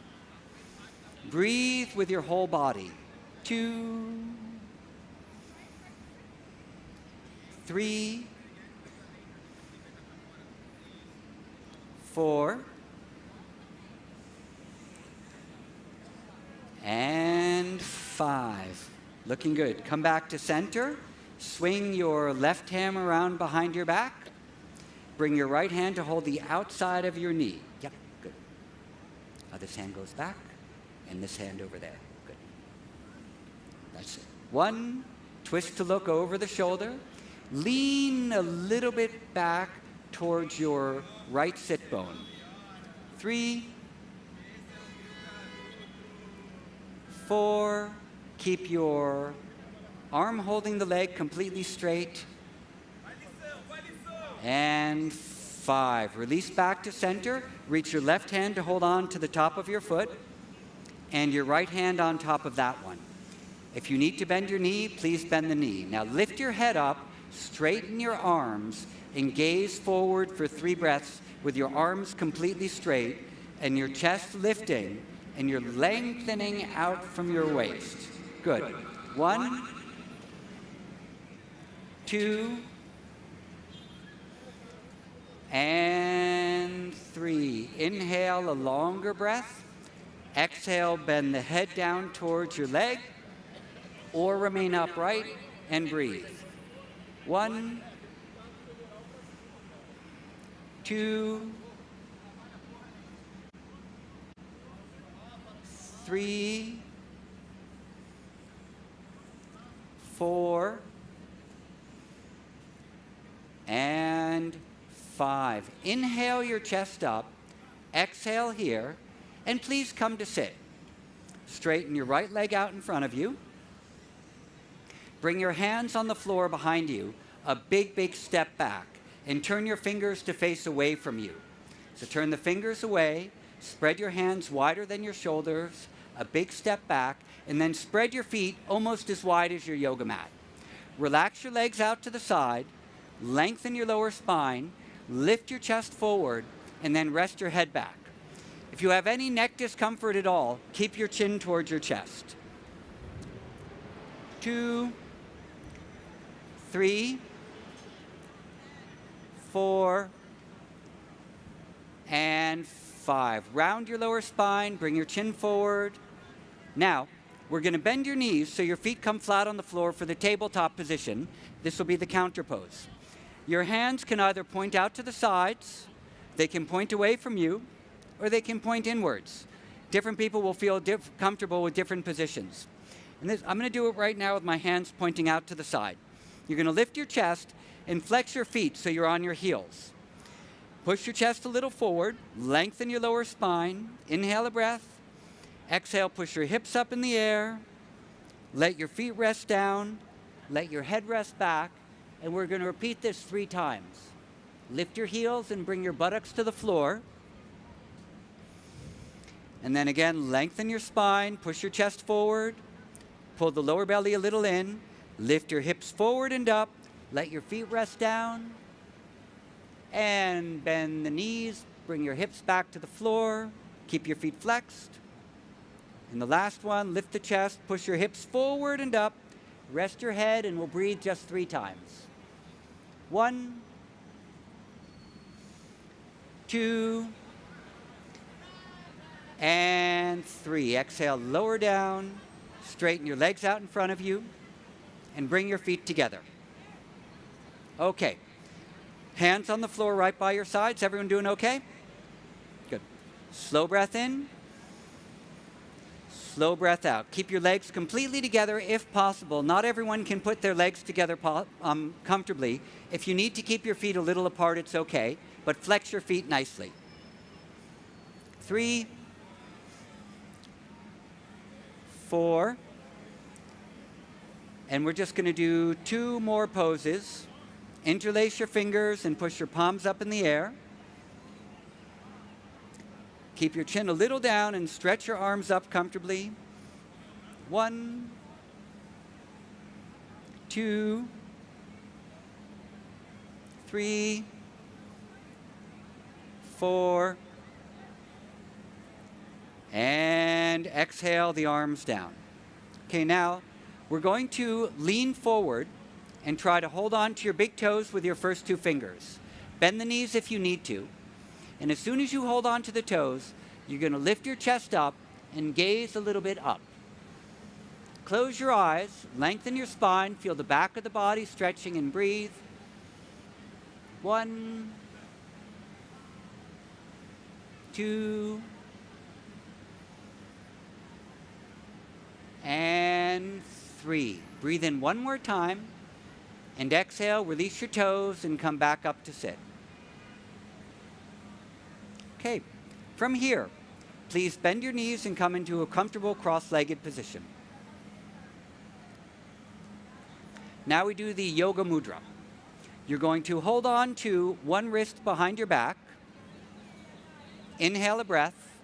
breathe with your whole body. 2, 3, 4, and 5. Looking good. Come back to center. Swing your left hand around behind your back. Bring your right hand to hold the outside of your knee. Yep, good. This hand goes back, and this hand over there. Good. That's it. 1, Twist to look over the shoulder. Lean a little bit back towards your right sit bone. 3, 4. Keep your arm holding the leg completely straight. And 5. Release back to center. Reach your left hand to hold on to the top of your foot and your right hand on top of that one. If you need to bend your knee, please bend the knee. Now lift your head up, straighten your arms, and gaze forward for 3 breaths with your arms completely straight and your chest lifting and you're lengthening out from your waist. Good. 1, 2, and 3. Inhale a longer breath. Exhale, bend the head down towards your leg or remain upright and breathe. 1, 2, 3, 4, and 5. Inhale your chest up, exhale here, and please come to sit. Straighten your right leg out in front of you. Bring your hands on the floor behind you, a big, big step back, and turn your fingers to face away from you. So turn the fingers away, spread your hands wider than your shoulders, a big step back, and then spread your feet almost as wide as your yoga mat. Relax your legs out to the side, lengthen your lower spine, lift your chest forward, and then rest your head back. If you have any neck discomfort at all, keep your chin towards your chest. 2, 3, 4, and 5. Round your lower spine, bring your chin forward. Now, we're going to bend your knees so your feet come flat on the floor for the tabletop position. This will be the counter pose. Your hands can either point out to the sides, they can point away from you, or they can point inwards. Different people will feel comfortable with different positions. And I'm going to do it right now with my hands pointing out to the side. You're going to lift your chest and flex your feet so you're on your heels. Push your chest a little forward, lengthen your lower spine, inhale a breath, exhale, push your hips up in the air, let your feet rest down, let your head rest back, and we're going to repeat this 3 times. Lift your heels and bring your buttocks to the floor. And then again, lengthen your spine, push your chest forward, pull the lower belly a little in, lift your hips forward and up, let your feet rest down, and bend the knees, bring your hips back to the floor, keep your feet flexed. And the last one, lift the chest, push your hips forward and up, rest your head, and we'll breathe just 3 times. 1, 2, and 3. Exhale, lower down, straighten your legs out in front of you, and bring your feet together. Okay. Hands on the floor right by your sides. Everyone doing okay? Good. Slow breath in. Slow breath out. Keep your legs completely together if possible. Not everyone can put their legs together comfortably. If you need to keep your feet a little apart, it's okay. But flex your feet nicely. 3, 4. And we're just going to do 2 more poses. Interlace your fingers and push your palms up in the air. Keep your chin a little down and stretch your arms up comfortably. 1, 2, 3, 4, and exhale the arms down. Okay, now we're going to lean forward and try to hold on to your big toes with your first 2 fingers. Bend the knees if you need to. And as soon as you hold on to the toes, you're going to lift your chest up and gaze a little bit up. Close your eyes, lengthen your spine, feel the back of the body stretching, and breathe. 1, 2, and 3. Breathe in one more time. And exhale, release your toes and come back up to sit. Okay, from here, please bend your knees and come into a comfortable cross-legged position. Now we do the yoga mudra. You're going to hold on to one wrist behind your back. Inhale a breath.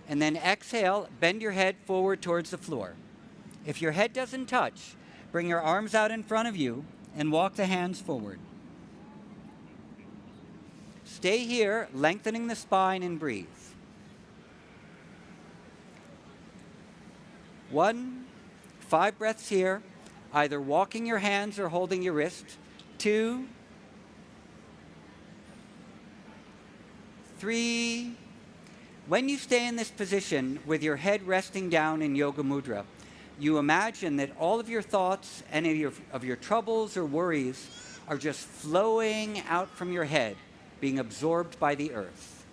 And then exhale, bend your head forward towards the floor. If your head doesn't touch, bring your arms out in front of you and walk the hands forward. Stay here, lengthening the spine and breathe. 1, 5 breaths here, either walking your hands or holding your wrist. 2, 3. When you stay in this position with your head resting down in Yoga Mudra, you imagine that all of your thoughts, any of your troubles or worries are just flowing out from your head, being absorbed by the earth.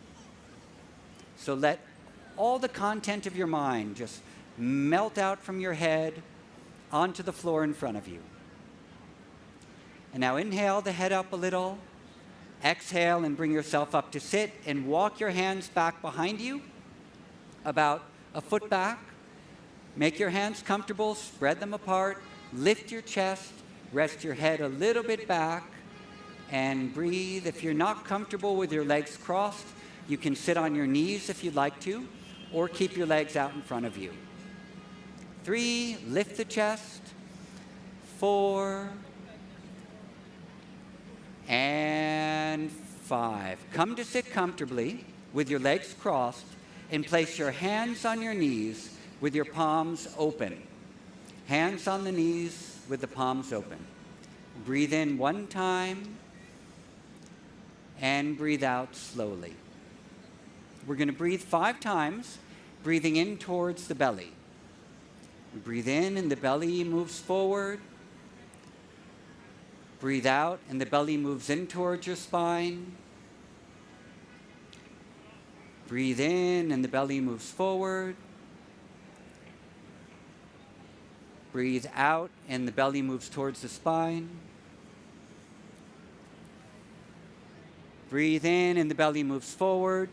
So let all the content of your mind just melt out from your head onto the floor in front of you. And now inhale the head up a little. Exhale and bring yourself up to sit and walk your hands back behind you, about a foot back. Make your hands comfortable, spread them apart, lift your chest, rest your head a little bit back, and breathe. If you're not comfortable with your legs crossed, you can sit on your knees if you'd like to, or keep your legs out in front of you. 3, lift the chest. 4, and 5. Come to sit comfortably with your legs crossed and place your hands on your knees with your palms open. Hands on the knees with the palms open. Breathe in one time and breathe out slowly. We're going to breathe 5 times, breathing in towards the belly. Breathe in and the belly moves forward. Breathe out and the belly moves in towards your spine. Breathe in and the belly moves forward. Breathe out and the belly moves towards the spine. Breathe in and the belly moves forward.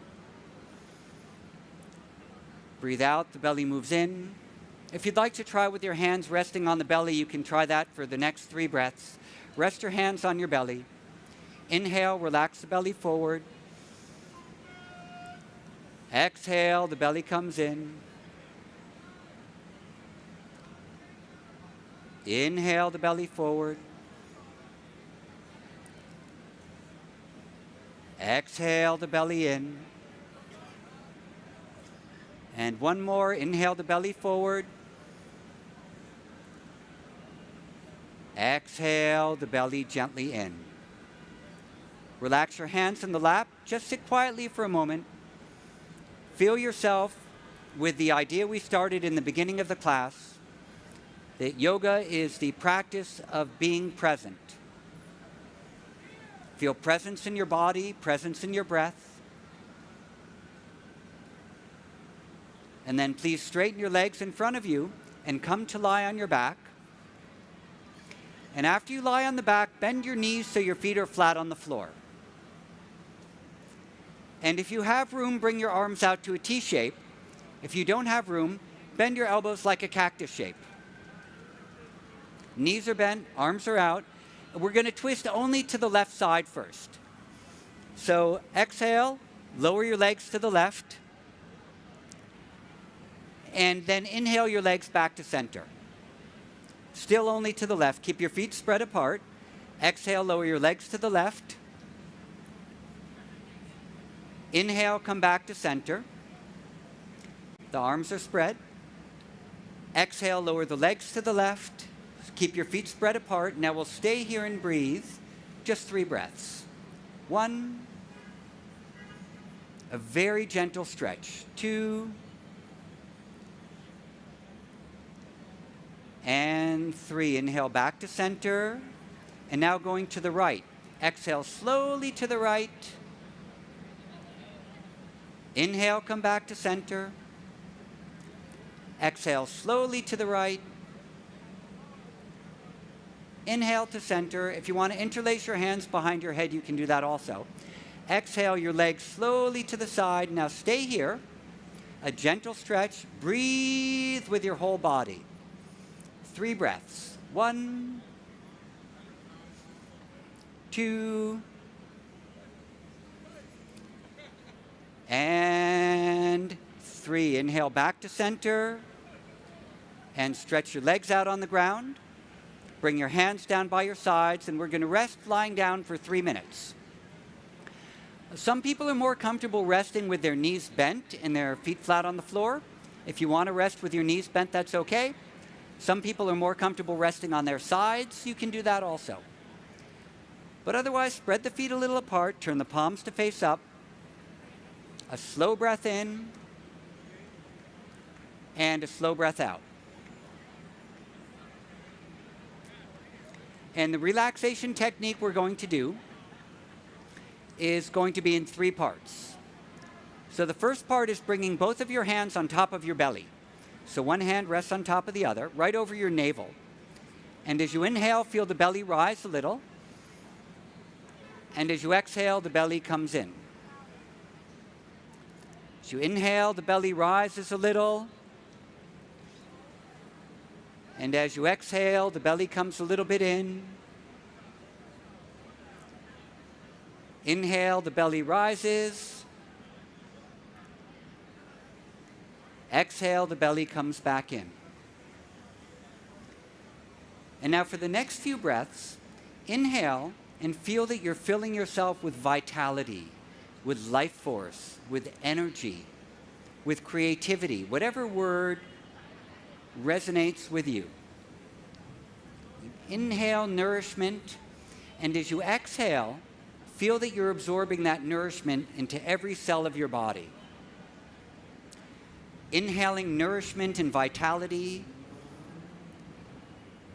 Breathe out, the belly moves in. If you'd like to try with your hands resting on the belly, you can try that for the next 3 breaths. Rest your hands on your belly. Inhale, relax the belly forward. Exhale, the belly comes in. Inhale the belly forward. Exhale the belly in. And one more, inhale the belly forward. Exhale the belly gently in. Relax your hands in the lap. Just sit quietly for a moment. Feel yourself with the idea we started in the beginning of the class, that yoga is the practice of being present. Feel presence in your body, presence in your breath. And then please straighten your legs in front of you and come to lie on your back. And after you lie on the back, bend your knees so your feet are flat on the floor. And if you have room, bring your arms out to a T shape. If you don't have room, bend your elbows like a cactus shape. Knees are bent, arms are out. We're going to twist only to the left side first. So exhale, lower your legs to the left. And then inhale your legs back to center. Still only to the left. Keep your feet spread apart. Exhale, lower your legs to the left. Inhale, come back to center. The arms are spread. Exhale, lower the legs to the left. Keep your feet spread apart. Now we'll stay here and breathe. Just 3 breaths. 1. A very gentle stretch. 2. And 3. Inhale back to center. And now going to the right. Exhale slowly to the right. Inhale, come back to center. Exhale slowly to the right. Inhale to center. If you want to interlace your hands behind your head, you can do that also. Exhale your legs slowly to the side. Now stay here. A gentle stretch. Breathe with your whole body. 3 breaths. 1, 2, and 3. Inhale back to center. And stretch your legs out on the ground. Bring your hands down by your sides, and we're going to rest lying down for 3 minutes. Some people are more comfortable resting with their knees bent and their feet flat on the floor. If you want to rest with your knees bent, that's okay. Some people are more comfortable resting on their sides. You can do that also. But otherwise, spread the feet a little apart, turn the palms to face up. A slow breath in, and a slow breath out. And the relaxation technique we're going to do is going to be in 3 parts. So the first part is bringing both of your hands on top of your belly. So one hand rests on top of the other, right over your navel. And as you inhale, feel the belly rise a little. And as you exhale, the belly comes in. As you inhale, the belly rises a little. And as you exhale, the belly comes a little bit in. Inhale, the belly rises. Exhale, the belly comes back in. And now for the next few breaths, inhale and feel that you're filling yourself with vitality, with life force, with energy, with creativity, whatever word resonates with you. Inhale nourishment, and as you exhale, feel that you're absorbing that nourishment into every cell of your body. Inhaling nourishment and vitality.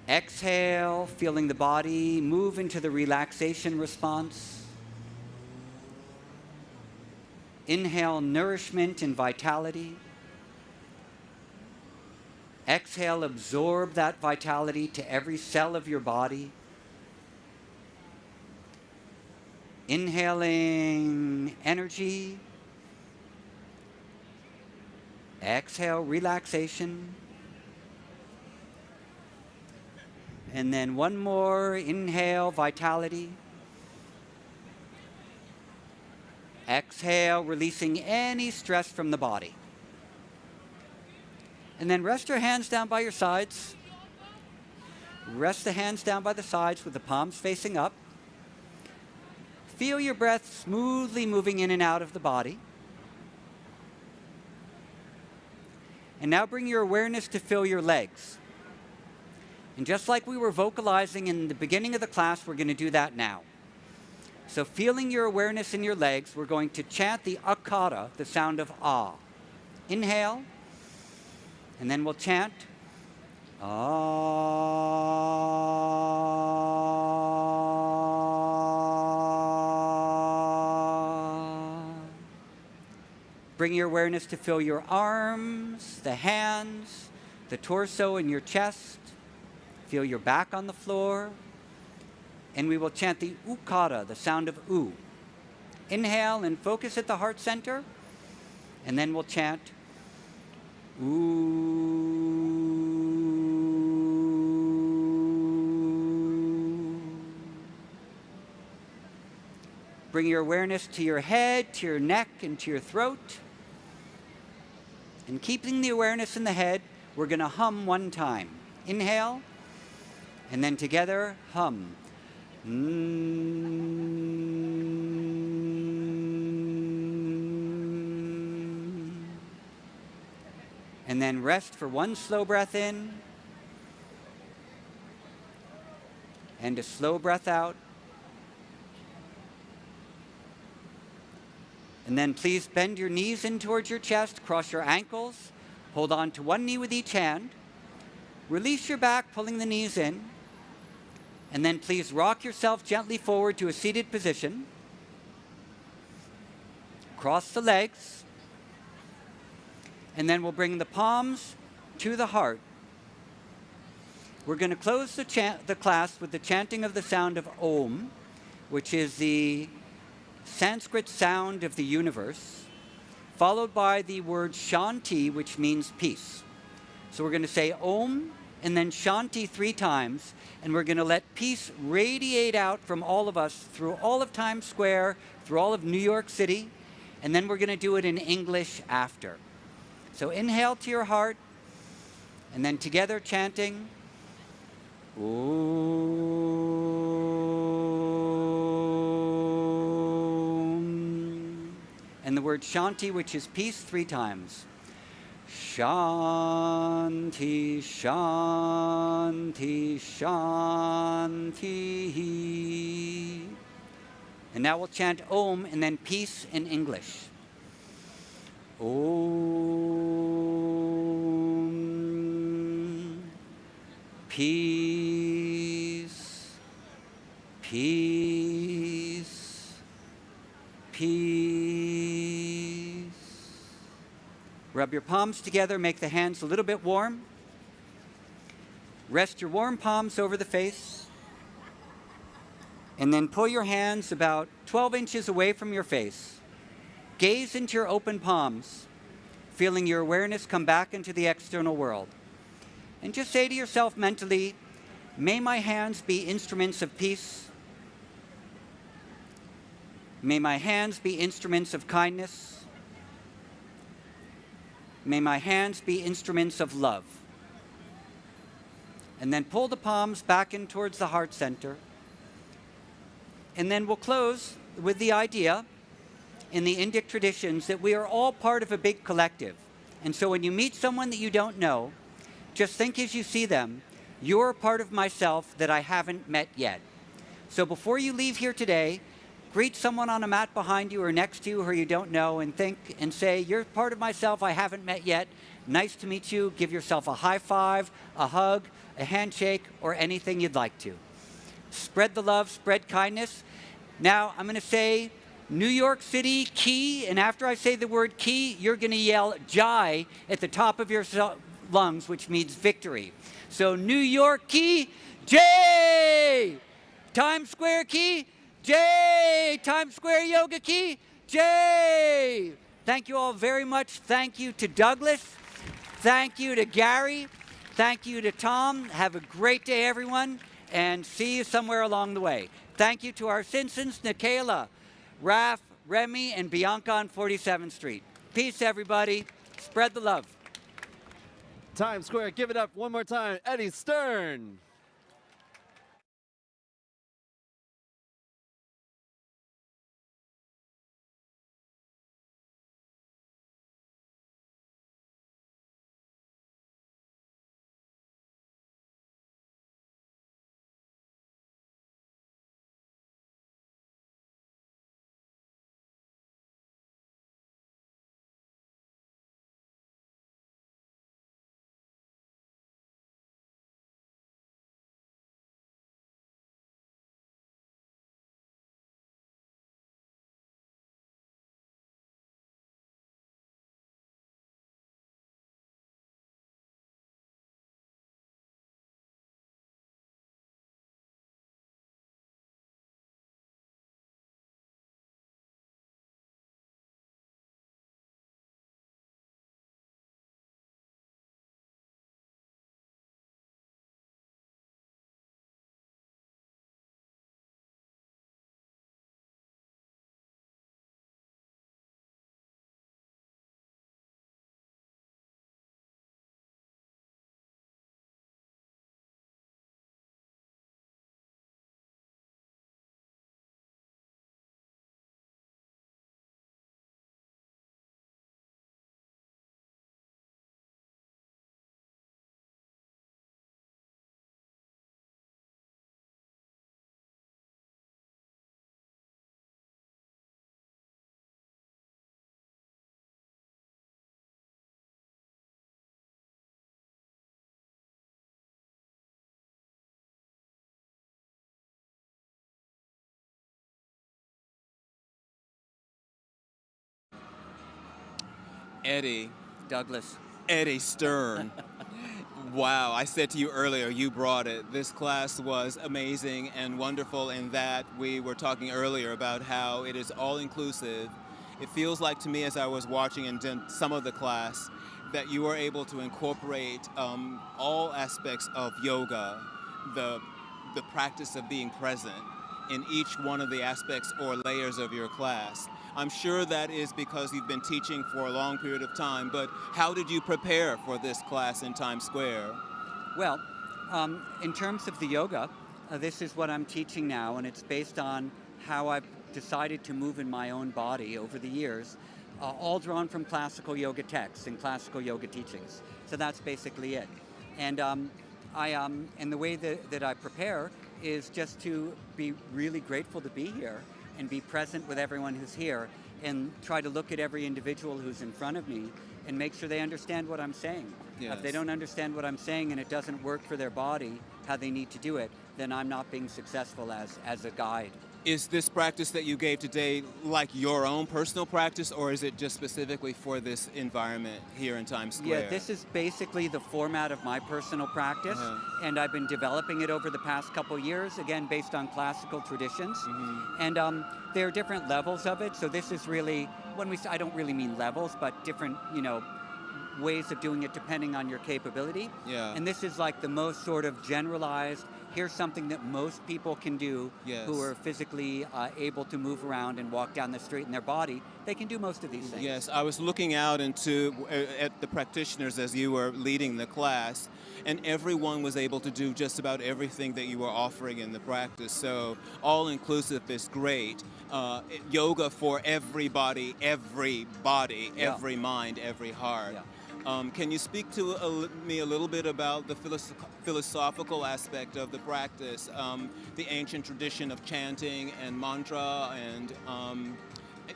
Exhale, feeling the body move into the relaxation response. Inhale nourishment and vitality. Exhale, absorb that vitality to every cell of your body. Inhaling energy. Exhale, relaxation. And then one more, inhale, vitality. Exhale, releasing any stress from the body. And then rest your hands down by your sides. Rest the hands down by the sides with the palms facing up. Feel your breath smoothly moving in and out of the body. And now bring your awareness to fill your legs. And just like we were vocalizing in the beginning of the class, we're going to do that now. So feeling your awareness in your legs, we're going to chant the akara, the sound of ah. Inhale. And then we'll chant, ah. Bring your awareness to fill your arms, the hands, the torso, and your chest. Feel your back on the floor. And we will chant the ukara, the sound of oo. Inhale and focus at the heart center. And then we'll chant, ooh. Bring your awareness to your head, to your neck, and to your throat. And keeping the awareness in the head, we're going to hum one time. Inhale, and then together, hum. And then rest for one slow breath in and a slow breath out. And then please bend your knees in towards your chest, cross your ankles, hold on to one knee with each hand. Release your back, pulling the knees in. And then please rock yourself gently forward to a seated position. Cross the legs. And then we'll bring the palms to the heart. We're going to close the class with the chanting of the sound of Om, which is the Sanskrit sound of the universe, followed by the word Shanti, which means peace. So we're going to say Om and then Shanti 3 times, and we're going to let peace radiate out from all of us through all of Times Square, through all of New York City, and then we're going to do it in English after. So inhale to your heart, and then together chanting Om, and the word Shanti, which is peace, 3 times. Shanti, Shanti, Shanti. And now we'll chant Om and then peace in English. Om. Peace. Peace. Peace. Rub your palms together, make the hands a little bit warm. Rest your warm palms over the face. And then pull your hands about 12 inches away from your face. Gaze into your open palms, feeling your awareness come back into the external world. And just say to yourself mentally, may my hands be instruments of peace. May my hands be instruments of kindness. May my hands be instruments of love. And then pull the palms back in towards the heart center. And then we'll close with the idea in the Indic traditions that we are all part of a big collective. And so when you meet someone that you don't know, just think as you see them, you're a part of myself that I haven't met yet. So before you leave here today, greet someone on a mat behind you or next to you who you don't know and think and say, you're part of myself I haven't met yet. Nice to meet you. Give yourself a high five, a hug, a handshake, or anything you'd like to. Spread the love, spread kindness. Now I'm going to say New York City key, and after I say the word key, you're going to yell Jai at the top of your lungs, which means victory. So New York key, J! Times Square key, J! Times Square yoga key, J! Thank you all very much. Thank you to Douglas. Thank you to Gary. Thank you to Tom. Have a great day, everyone, and see you somewhere along the way. Thank you to our citizens, Nikayla, Raf, Remy, and Bianca on 47th Street. Peace, everybody. Spread the love. Times Square, give it up one more time. Eddie Stern. Eddie, Douglas. Eddie Stern. Wow, I said to you earlier, you brought it. This class was amazing and wonderful in that we were talking earlier about how it is all-inclusive. It feels like to me as I was watching and did some of the class that you were able to incorporate all aspects of yoga, the practice of being present in each one of the aspects or layers of your class. I'm sure that is because you've been teaching for a long period of time, but how did you prepare for this class in Times Square? Well, in terms of the yoga, this is what I'm teaching now, and it's based on how I've decided to move in my own body over the years, all drawn from classical yoga texts and classical yoga teachings. So that's basically it. And and the way that I prepare is just to be really grateful to be here and be present with everyone who's here and try to look at every individual who's in front of me and make sure they understand what I'm saying. Yes. If they don't understand what I'm saying and it doesn't work for their body, how they need to do it, then I'm not being successful as a guide. Is this practice that you gave today like your own personal practice, or is it just specifically for this environment here in Times Square? Yeah, this is basically the format of my personal practice, and I've been developing it over the past couple years, again, based on classical traditions. And there are different levels of it, so this is really, when we say, I don't really mean levels, but different, ways of doing it depending on your capability. Yeah. And this is like the most sort of generalized, here's something that most people can do who are physically able to move around and walk down the street in their body. They can do most of these things. Yes, I was looking out at the practitioners as you were leading the class, and everyone was able to do just about everything that you were offering in the practice. So all-inclusive is great. Yoga for everybody, every body, every mind, every heart. Yeah. Can you speak to me a little bit about the philosophical aspect of the practice, the ancient tradition of chanting and mantra, and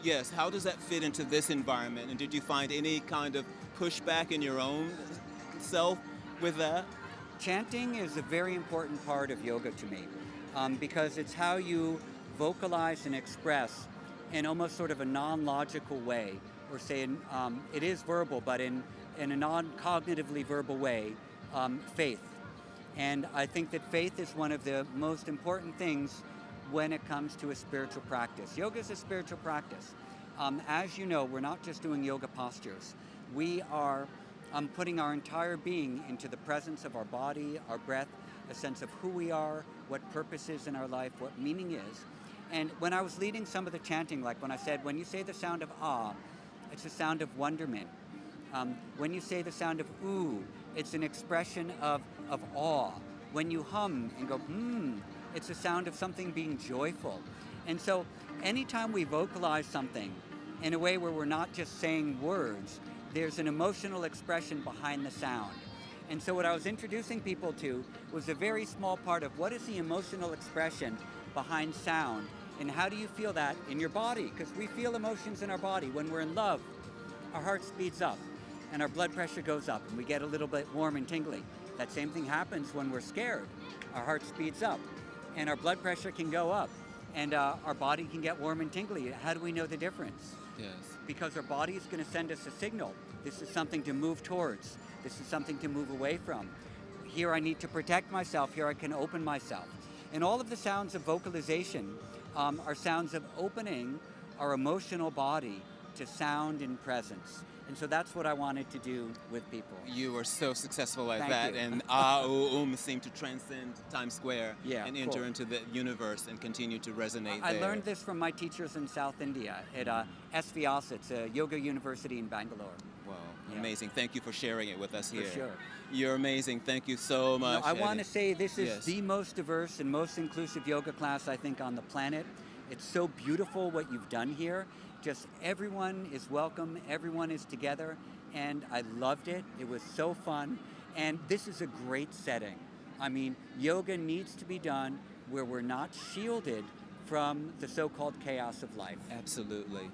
yes, how does that fit into this environment? And did you find any kind of pushback in your own self with that? Chanting is a very important part of yoga to me because it's how you vocalize and express in almost sort of a non-logical way, or say it is verbal, but in a non-cognitively verbal way, faith. And I think that faith is one of the most important things when it comes to a spiritual practice. Yoga is a spiritual practice. As you know, we're not just doing yoga postures. We are putting our entire being into the presence of our body, our breath, a sense of who we are, what purpose is in our life, what meaning is. And when I was leading some of the chanting, like when I said, when you say the sound of ah, it's a sound of wonderment. When you say the sound of ooh, it's an expression of awe. When you hum and go it's a sound of something being joyful. And so anytime we vocalize something in a way where we're not just saying words, there's an emotional expression behind the sound. And so what I was introducing people to was a very small part of what is the emotional expression behind sound, and how do you feel that in your body? Because we feel emotions in our body. When we're in love, our heart speeds up and our blood pressure goes up and we get a little bit warm and tingly. That same thing happens when we're scared. Our heart speeds up and our blood pressure can go up and our body can get warm and tingly. How do we know the difference? Yes. Because our body is going to send us a signal. This is something to move towards. This is something to move away from. Here I need to protect myself. Here I can open myself. And all of the sounds of vocalization are sounds of opening our emotional body to sound and presence. And so that's what I wanted to do with people. You were so successful at Thank that, you. and seemed to transcend Times Square and enter cool. into the universe and continue to resonate I there. learned this from my teachers in South India at SVS. It's a yoga university in Bangalore. Wow, Yeah. amazing. Thank you for sharing it with us here. For sure. You're amazing. Thank you so much. I want to Eddie. say this is Yes. the most diverse and most inclusive yoga class, I think, on the planet. It's so beautiful what you've done here. Just everyone is welcome, everyone is together, and I loved it. It was so fun, and this is a great setting. I mean, yoga needs to be done where we're not shielded from the so-called chaos of life. Absolutely.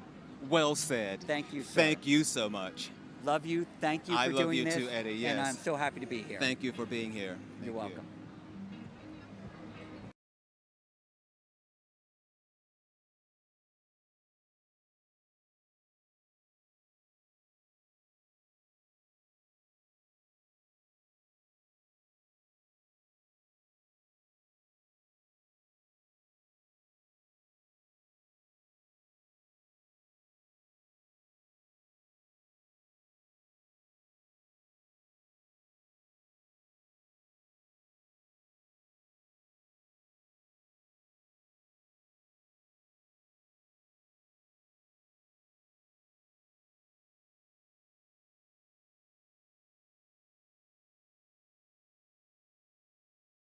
Well said. Thank you, sir. Thank you so much. Love you. Thank you for I doing love you this. too, Eddie. Yes. And I'm so happy to be here. Thank you for being here. You're Thank you. welcome.